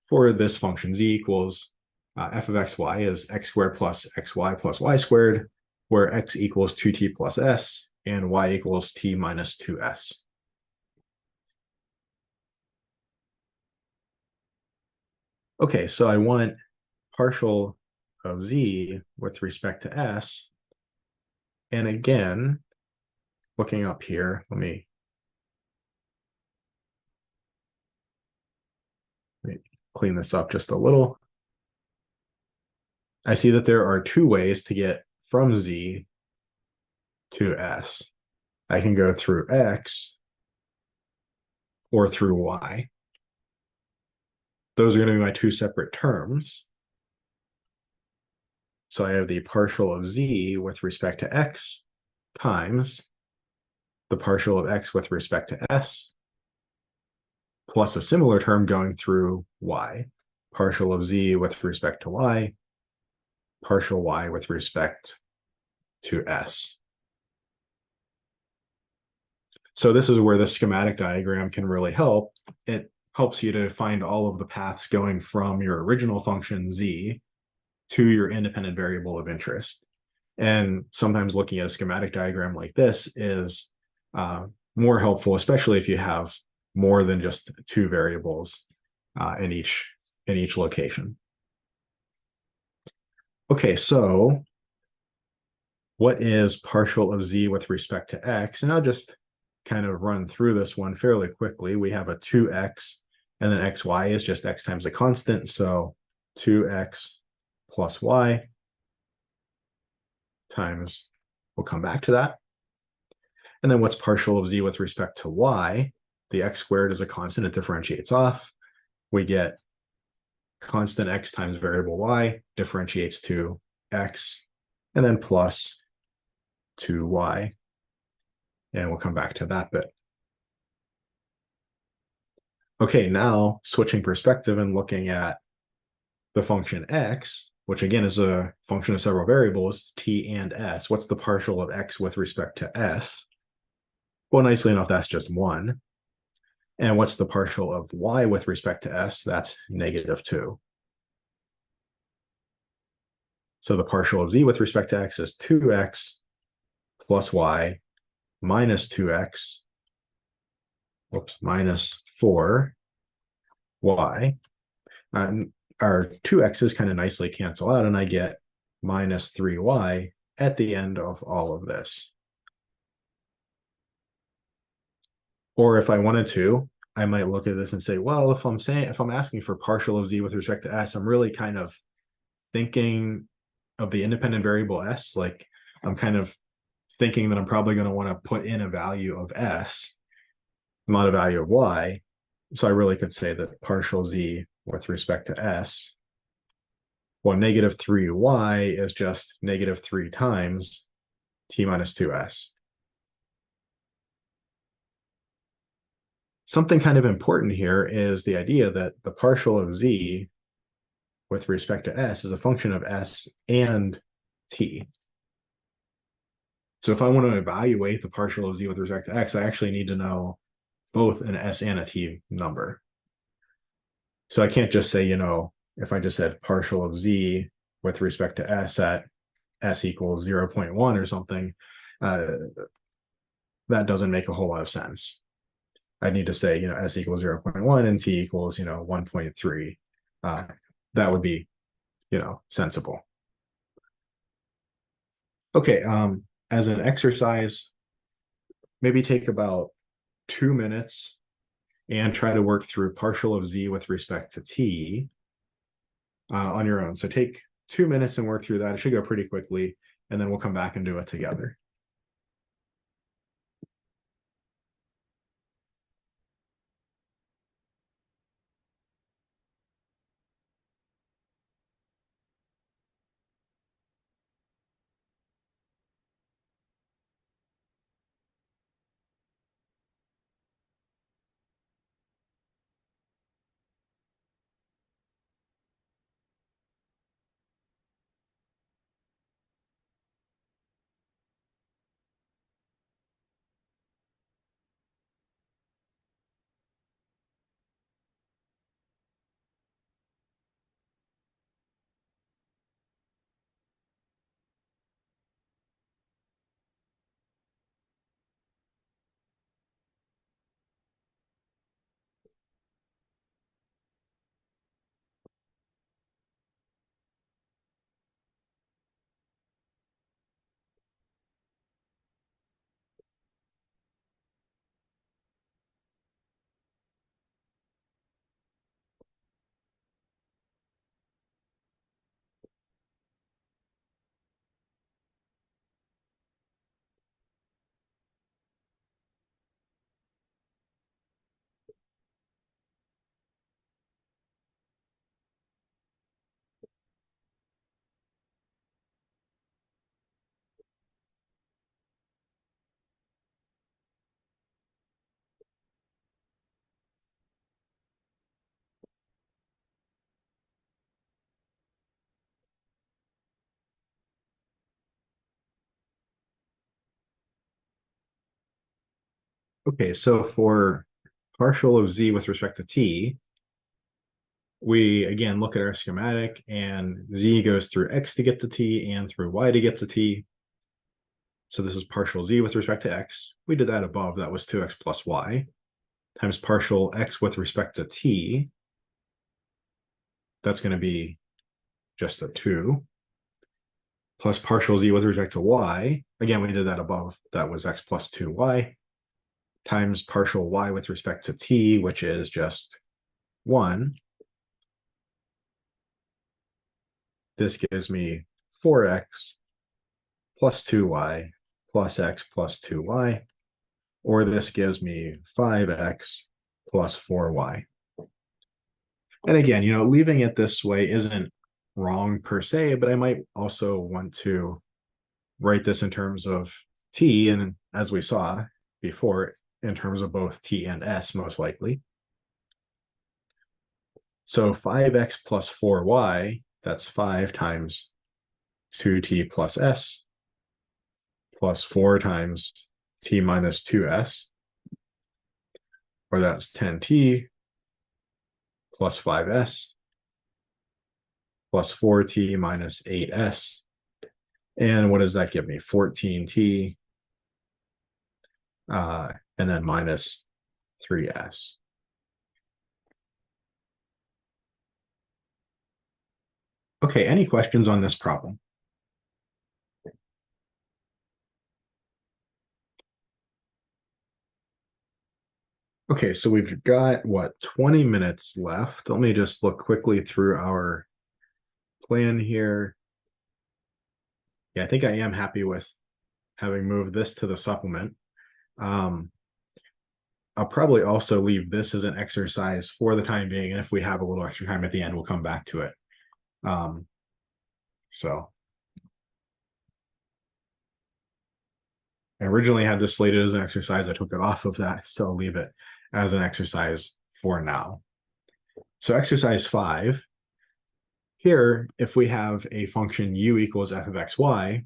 for this function. Z equals f of xy is x squared plus xy plus y squared, where x equals 2t plus s and y equals t minus 2s. Okay, so I want partial of Z with respect to S. And again, looking up here, let me clean this up just a little. I see that there are two ways to get from Z to S. I can go through X or through Y. Those are going to be my two separate terms. So I have the partial of Z with respect to X times the partial of X with respect to S, plus a similar term going through Y, partial of Z with respect to Y, partial Y with respect to S. So this is where the schematic diagram can really help. It helps you to find all of the paths going from your original function Z to your independent variable of interest. And sometimes looking at a schematic diagram like this is more helpful, especially if you have more than just two variables in each location. Okay, so what is partial of Z with respect to X? And I'll just kind of run through this one fairly quickly. We have a 2x, and then xy is just x times a constant. So 2x plus y times, we'll come back to that. And then what's partial of Z with respect to y? The x squared is a constant, it differentiates off. We get constant x times variable y, differentiates to x, and then plus 2y. And we'll come back to that bit. Okay, now switching perspective and looking at the function x, which again is a function of several variables, t and s. What's the partial of x with respect to s? Well, nicely enough, that's just 1. And what's the partial of y with respect to s? That's -2. So the partial of Z with respect to x is 2x plus y minus 2x, minus 4y. And our 2x's kind of nicely cancel out, and I get minus 3y at the end of all of this. Or if I wanted to, I might look at this and say, well, if I'm asking for partial of z with respect to s, I'm really kind of thinking of the independent variable s. Like I'm kind of thinking that I'm probably going to want to put in a value of s, not a value of y. So I really could say that partial z with respect to s, well, negative 3y is just negative 3 times t minus 2s. Something kind of important here is the idea that the partial of z with respect to s is a function of s and t. So if I want to evaluate the partial of z with respect to x, I actually need to know both an s and a t number. So I can't just say, if I just said partial of z with respect to s at s equals 0.1 or something, uh, that doesn't make a whole lot of sense. I need to say, s equals 0.1 and t equals, 1.3. That would be, sensible. Okay, as an exercise, maybe take about 2 minutes and try to work through partial of z with respect to t on your own. So take 2 minutes and work through that. It should go pretty quickly, and then we'll come back and do it together. Okay, so for partial of z with respect to t, we again look at our schematic, and z goes through x to get to t and through y to get to t. So this is partial z with respect to x. We did that above. That was 2x plus y times partial x with respect to t. That's going to be just a 2 plus partial z with respect to y. Again, we did that above. That was x plus 2y times partial y with respect to t, which is just 1. This gives me 4x plus 2y plus x plus 2y, or this gives me 5x plus 4y. And again, leaving it this way isn't wrong per se, but I might also want to write this in terms of t, and as we saw before, in terms of both t and s, most likely. So 5x plus 4y, that's 5 times 2t plus s, plus 4 times t minus 2s, or that's 10t plus 5s plus 4t minus 8s. And what does that give me? 14t, and then minus 3s. Okay, any questions on this problem? Okay, so we've got what, 20 minutes left. Let me just look quickly through our plan here. Yeah, I think I am happy with having moved this to the supplement. Um, I'll probably also leave this as an exercise for the time being, and if we have a little extra time at the end, we'll come back to it. Um, so I originally had this slated as an exercise. I took it off of that, so I'll leave it as an exercise for now. So exercise 5, here, if we have a function u equals f of xy,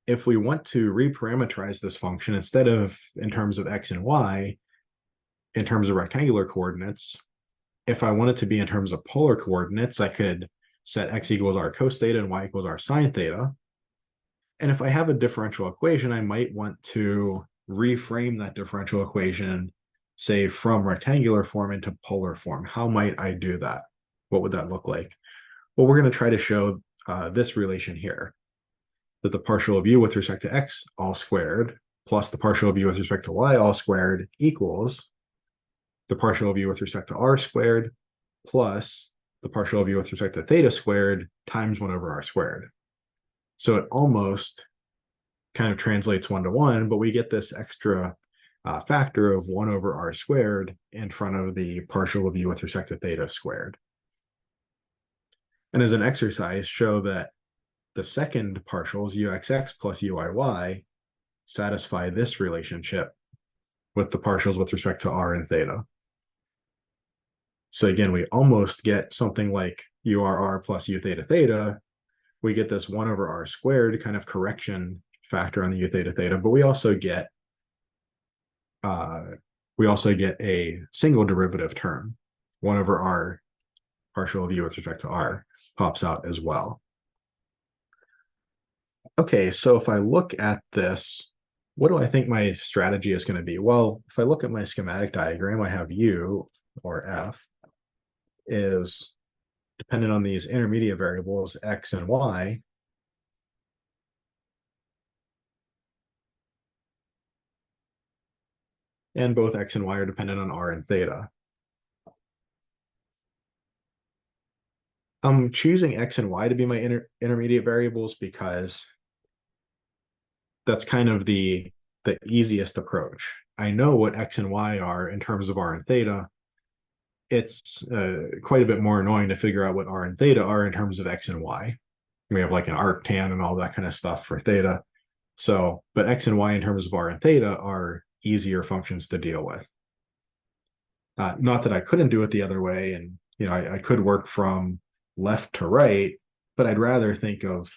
if we want to reparameterize this function, instead of in terms of x and y, in terms of rectangular coordinates, if I want it to be in terms of polar coordinates, I could set x equals r cos theta and y equals r sine theta. And if I have a differential equation, I might want to reframe that differential equation, say from rectangular form into polar form. How might I do that? What would that look like? Well, we're going to try to show this relation here, that the partial of u with respect to x all squared plus the partial of u with respect to y all squared equals the partial of u with respect to r squared plus the partial of u with respect to theta squared times 1 over r squared. So it almost kind of translates 1-to-1, but we get this extra factor of 1 over r squared in front of the partial of u with respect to theta squared. And as an exercise, show that the second partials, uxx plus uyy, satisfy this relationship with the partials with respect to r and theta. So again, we almost get something like urr plus u theta theta. We get this 1 over r squared kind of correction factor on the u theta theta, but we also get a single derivative term. 1 over r partial of u with respect to r pops out as well. Okay, so if I look at this, what do I think my strategy is going to be? Well, if I look at my schematic diagram, I have u, or f, is dependent on these intermediate variables, x and y. And both x and y are dependent on r and theta. I'm choosing x and y to be my intermediate variables because that's kind of the easiest approach. I know what x and y are in terms of r and theta. It's quite a bit more annoying to figure out what r and theta are in terms of x and y. We have like an arctan and all that kind of stuff for theta. So, but x and y in terms of r and theta are easier functions to deal with. Not that I couldn't do it the other way, and I could work from left to right, but I'd rather think of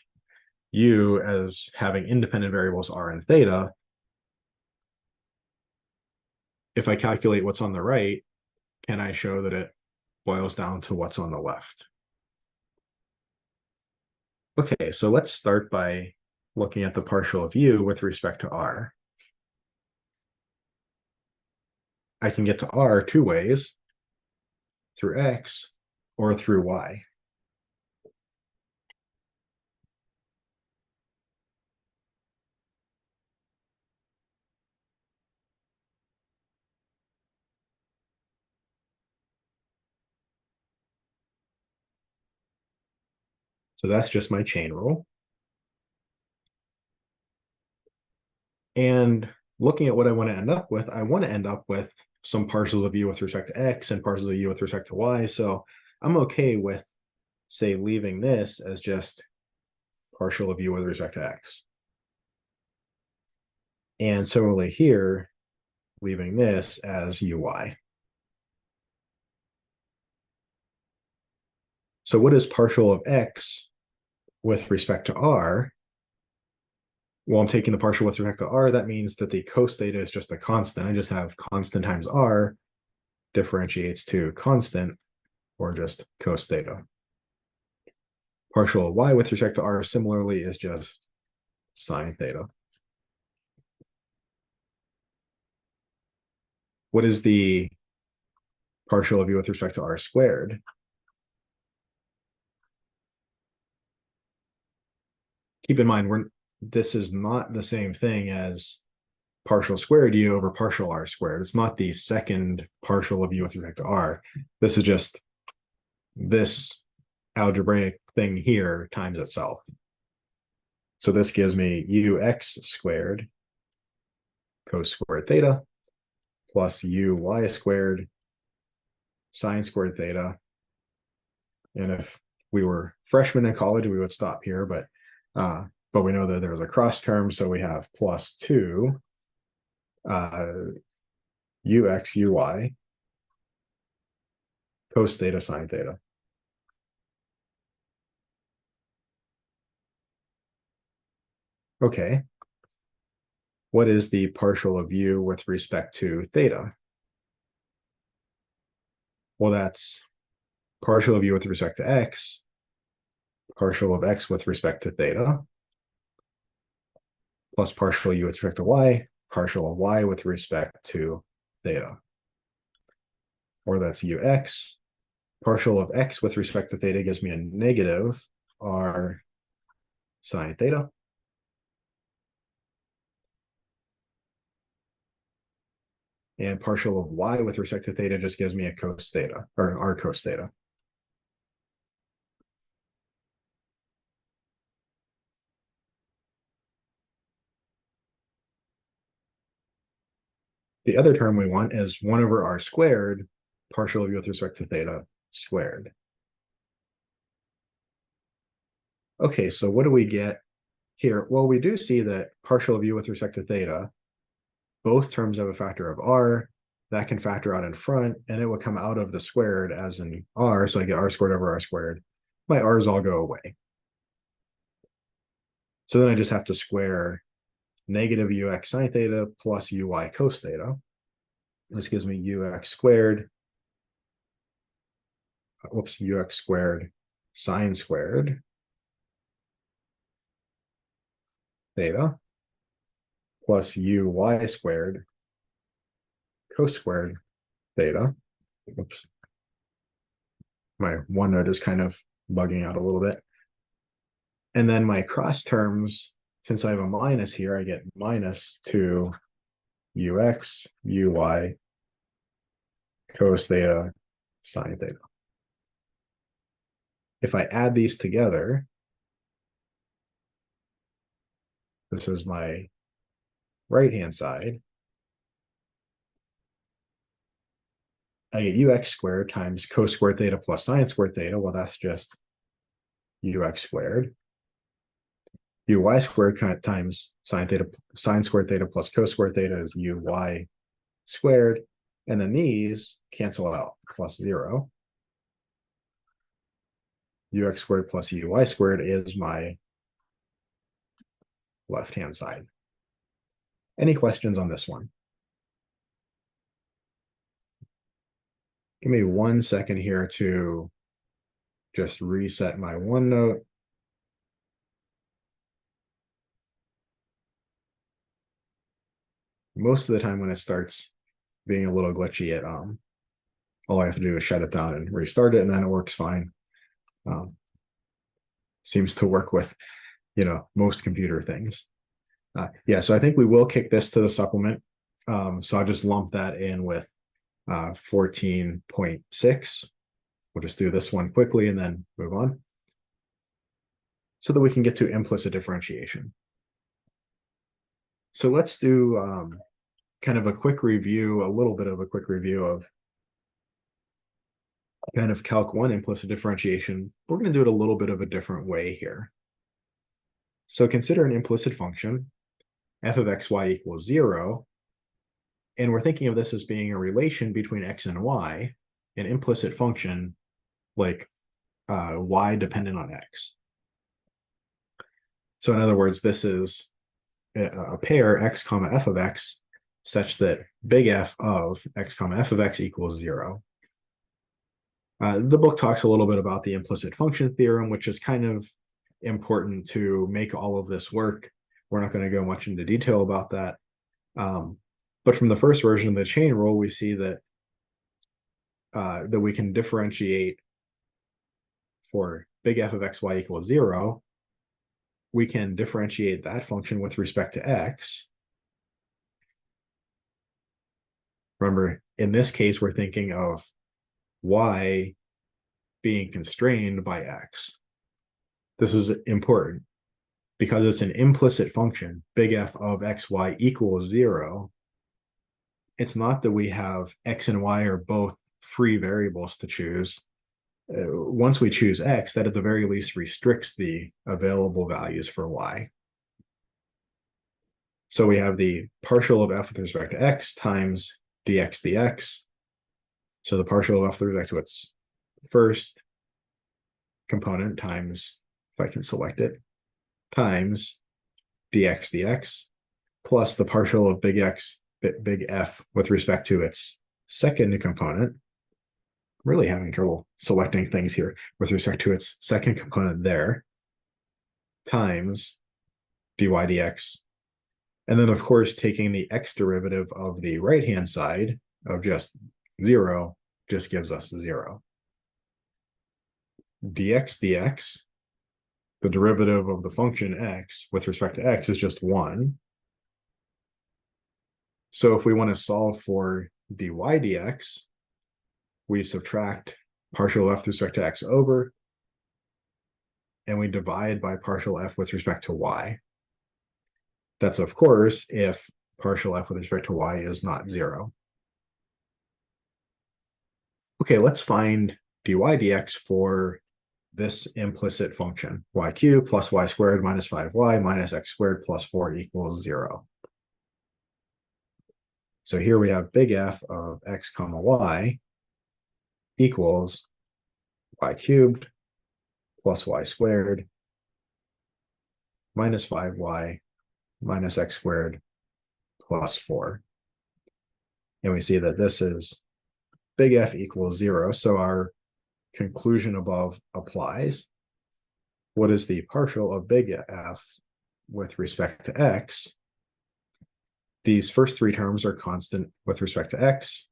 u as having independent variables r and theta. If I calculate what's on the right, can I show that it boils down to what's on the left? Okay, so let's start by looking at the partial of u with respect to r. I can get to r two ways, through x or through y. So that's just my chain rule. And looking at what I want to end up with, I want to end up with some partials of u with respect to x and partials of u with respect to y. So I'm okay with, say, leaving this as just partial of u with respect to x. And similarly here, leaving this as uy. So what is partial of x with respect to r? Well, I'm taking the partial with respect to r. That means that the cos theta is just a constant. I just have constant times r differentiates to constant, or just cos theta. Partial of y with respect to r similarly is just sine theta. What is the partial of u with respect to r squared? Keep in mind, this is not the same thing as partial squared u over partial r squared. It's not the second partial of u with respect to r. This is just this algebraic thing here times itself. So this gives me ux squared cos squared theta plus uy squared sine squared theta. And if we were freshmen in college, we would stop here, but we know that there's a cross term, so we have plus 2 ux uy cos theta sine theta. Okay. What is the partial of u with respect to theta? Well, that's partial of u with respect to x, partial of x with respect to theta, plus partial u with respect to y, partial of y with respect to theta. Or that's ux. Partial of x with respect to theta gives me a negative r sine theta. And partial of y with respect to theta just gives me a cos theta, or r cos theta. The other term we want is 1 over r squared, partial of u with respect to theta squared. Okay, so what do we get here? Well, we do see that partial of u with respect to theta, both terms have a factor of r. That can factor out in front, and it will come out of the squared as in r, so I get r squared over r squared. My r's all go away. So then I just have to square negative ux sine theta plus uy cos theta. This gives me ux squared, ux squared sine squared theta plus uy squared cos squared theta. Oops. My OneNote is kind of bugging out a little bit. And then my cross terms, since I have a minus here, I get minus 2 ux, uy, cos theta, sine theta. If I add these together, this is my right-hand side. I get ux squared times cos squared theta plus sine squared theta. Well, that's just ux squared. Uy squared times sine squared theta plus cos squared theta is uy squared. And then these cancel out, plus 0. Ux squared plus uy squared is my left-hand side. Any questions on this one? Give me 1 second here to just reset my OneNote. Most of the time when it starts being a little glitchy, all I have to do is shut it down and restart it, and then it works fine. Seems to work with, most computer things. Yeah, so I think we will kick this to the supplement. So I'll just lump that in with 14.6. We'll just do this one quickly and then move on, so that we can get to implicit differentiation. So let's do kind of a quick review, a little bit of a quick review of kind of Calc 1 implicit differentiation. We're going to do it a little bit of a different way here. So consider an implicit function, f of xy equals 0, and we're thinking of this as being a relation between x and y, an implicit function like y dependent on x. So in other words, this is a pair x comma f of x such that big F of x comma f of x equals 0. The book talks a little bit about the implicit function theorem, which is kind of important to make all of this work. We're not going to go much into detail about that. But from the first version of the chain rule, we see that that we can differentiate for big F of xy equals 0. We can differentiate that function with respect to x. Remember, in this case, we're thinking of y being constrained by x. This is important because it's an implicit function, big F of xy equals 0. It's not that we have x and y are both free variables to choose. Once we choose x, that at the very least restricts the available values for y. So we have the partial of f with respect to x times dx dx. So the partial of f with respect to its first component times, if I can select it, times dx dx plus the partial of big F with respect to its second component. I'm really having trouble selecting things here with respect to its second component there, times dy dx. And then, of course, taking the x derivative of the right-hand side of just 0 just gives us 0. Dx dx, the derivative of the function x with respect to x is just 1. So if we want to solve for dy dx, we subtract partial f with respect to x over, and we divide by partial f with respect to y. That's, of course, if partial f with respect to y is not 0. Okay, let's find dy dx for this implicit function, y cubed plus y squared minus 5y minus x squared plus 4 equals 0. So here we have big F of x comma y equals y cubed plus y squared minus 5y minus x squared plus 4. And we see that this is big F equals 0. So our conclusion above applies. What is the partial of big F with respect to x? These first three terms are constant with respect to x.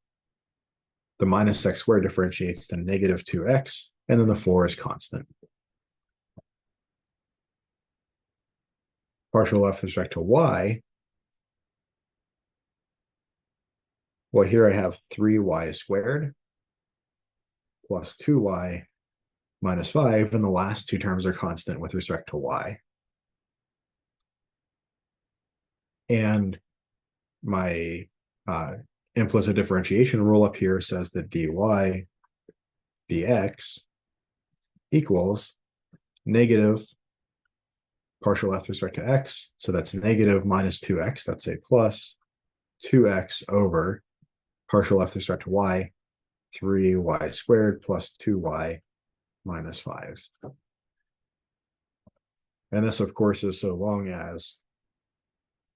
The minus x squared differentiates to negative 2x, and then the 4 is constant. Partial f with respect to y. Well, here I have 3y squared plus 2y minus 5, and the last two terms are constant with respect to y. And my implicit differentiation rule up here says that dy dx equals negative partial f with respect to x. So that's negative minus 2x, that's a plus 2x over partial f with respect to y, 3y squared plus 2y minus 5. And this, of course, is so long as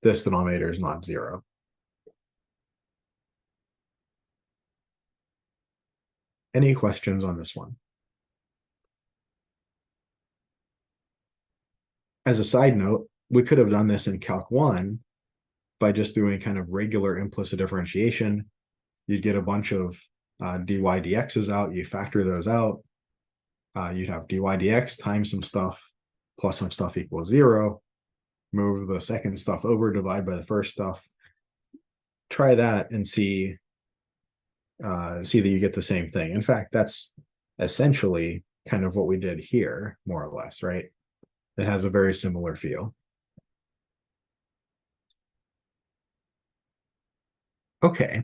this denominator is not 0. Any questions on this one? As a side note, we could have done this in Calc 1 by just doing kind of regular implicit differentiation. You'd get a bunch of dy dx's out, you factor those out. You'd have dy dx times some stuff plus some stuff equals 0. Move the second stuff over, divide by the first stuff. Try that and see that you get the same thing. In fact, that's essentially kind of what we did here, more or less, right? It has a very similar feel. Okay,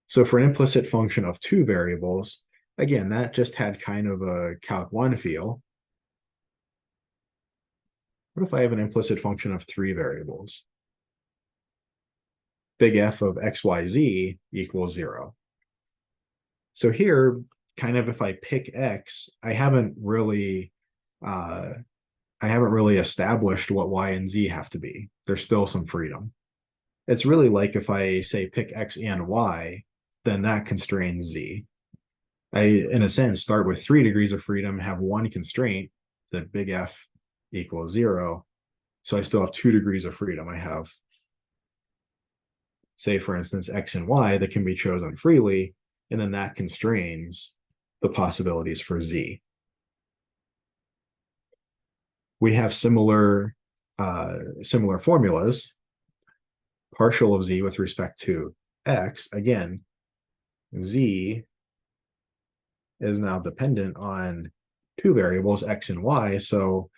so for an implicit function of two variables, again, that just had kind of a Calc 1 feel. What if I have an implicit function of three variables? Big F of xyz equals 0. So here, kind of if I pick x, I haven't really established what y and z have to be. There's still some freedom. It's really like if I say pick x and y, then that constrains z. I, in a sense, start with 3 degrees of freedom, have one constraint, that big F equals 0. So I still have 2 degrees of freedom. I have, say, for instance, x and y that can be chosen freely, and then that constrains the possibilities for z. We have similar formulas. Partial of z with respect to x, again, z is now dependent on two variables, x and y. So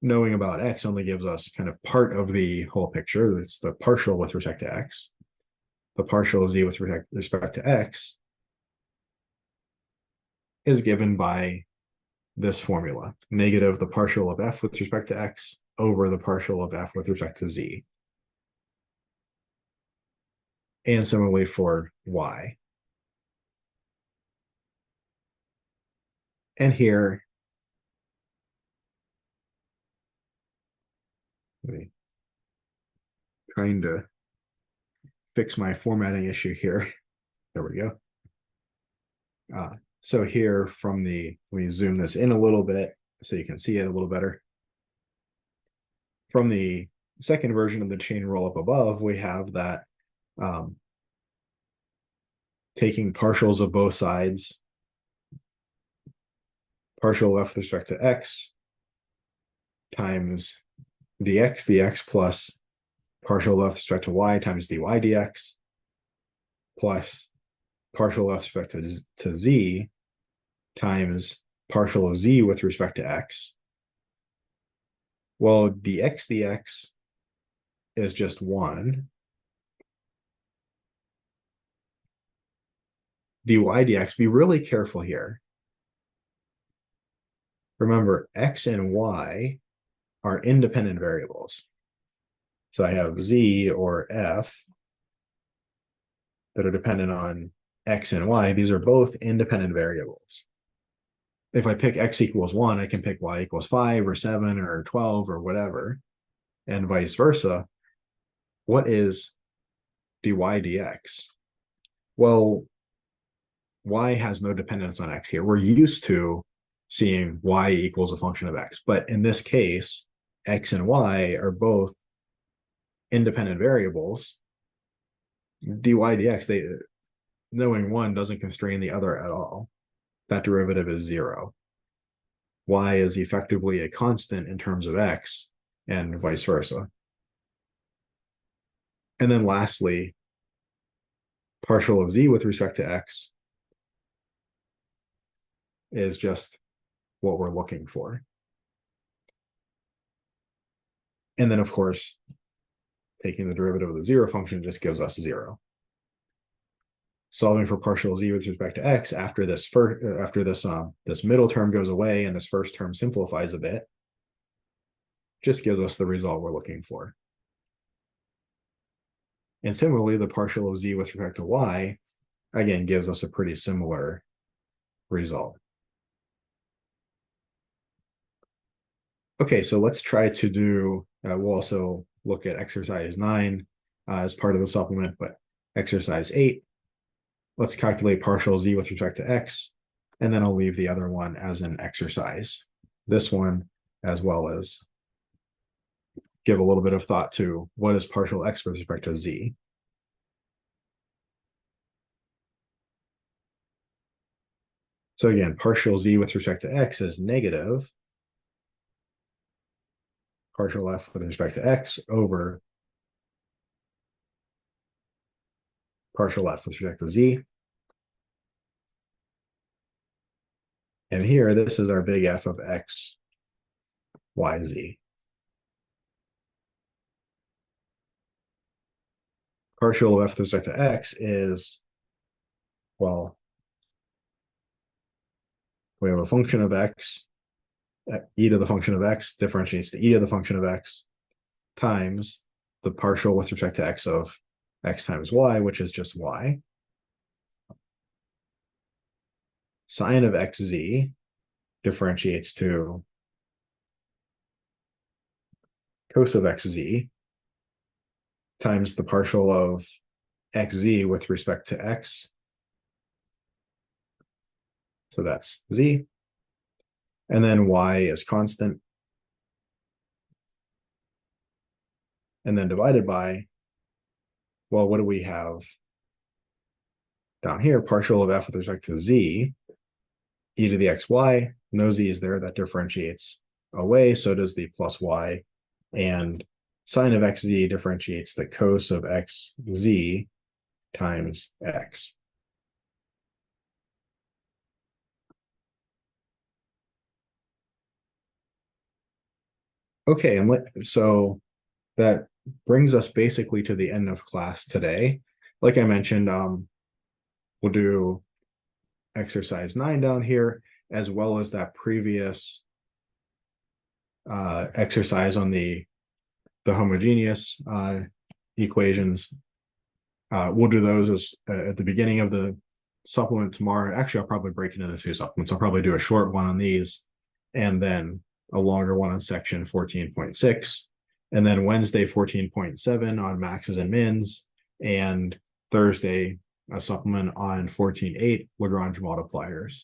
knowing about x only gives us kind of part of the whole picture. It's the partial with respect to x. The partial of z with respect to x is given by this formula, negative the partial of f with respect to x over the partial of f with respect to z. And similarly for y. And here, trying to fix my formatting issue here. There we go. So here from the, let me zoom this in a little bit so you can see it a little better. From the second version of the chain rule up above, we have that taking partials of both sides, partial f with respect to x times dx plus partial f with respect to y times dy dx plus partial f with respect to z times partial of z with respect to x. Well, dx is just 1. Dy dx, be really careful here. Remember, x and y are independent variables. So I have z or f that are dependent on x and y. These are both independent variables. If I pick x equals 1, I can pick y equals 5 or 7 or 12 or whatever, and vice versa. What is dy dx? Well, y has no dependence on x here. We're used to seeing y equals a function of x, but in this case, x and y are both independent variables. Dy dx, knowing one doesn't constrain the other at all. That derivative is 0. Y is effectively a constant in terms of x, and vice versa. And then lastly, partial of z with respect to x is just what we're looking for. And then, of course, taking the derivative of the 0 function just gives us 0. Solving for partial z with respect to x after this this middle term goes away and this first term simplifies a bit, just gives us the result we're looking for. And similarly, the partial of z with respect to y, again, gives us a pretty similar result. Okay, so let's try to do, we'll also look at exercise 9 as part of the supplement, but exercise 8, let's calculate partial z with respect to x, and then I'll leave the other one as an exercise. This one, as well as give a little bit of thought to what is partial x with respect to z. So again, partial z with respect to x is negative partial f with respect to x over partial f with respect to z. And here, this is our big F of x, y, z. Partial of f with respect to x is, well, we have a function of x, e to the function of x differentiates to e to the function of x times the partial with respect to x of x times y, which is just y. Sine of xz differentiates to cos of xz times the partial of xz with respect to x. So that's z. And then y is constant. And then divided by, well, what do we have down here? Partial of f with respect to z, e to the xy, no z is there, that differentiates away, so does the plus y, and sine of xz differentiates the cos of xz times x. Okay, and so that brings us basically to the end of class today. Like I mentioned, we'll do exercise 9 down here, as well as that previous exercise on the homogeneous equations. We'll do those as at the beginning of the supplement tomorrow. Actually, I'll probably break into the two supplements. I'll probably do a short one on these, and then a longer one on section 14.6, and then Wednesday 14.7 on maxes and mins, and Thursday a supplement on 14.8 Lagrange multipliers.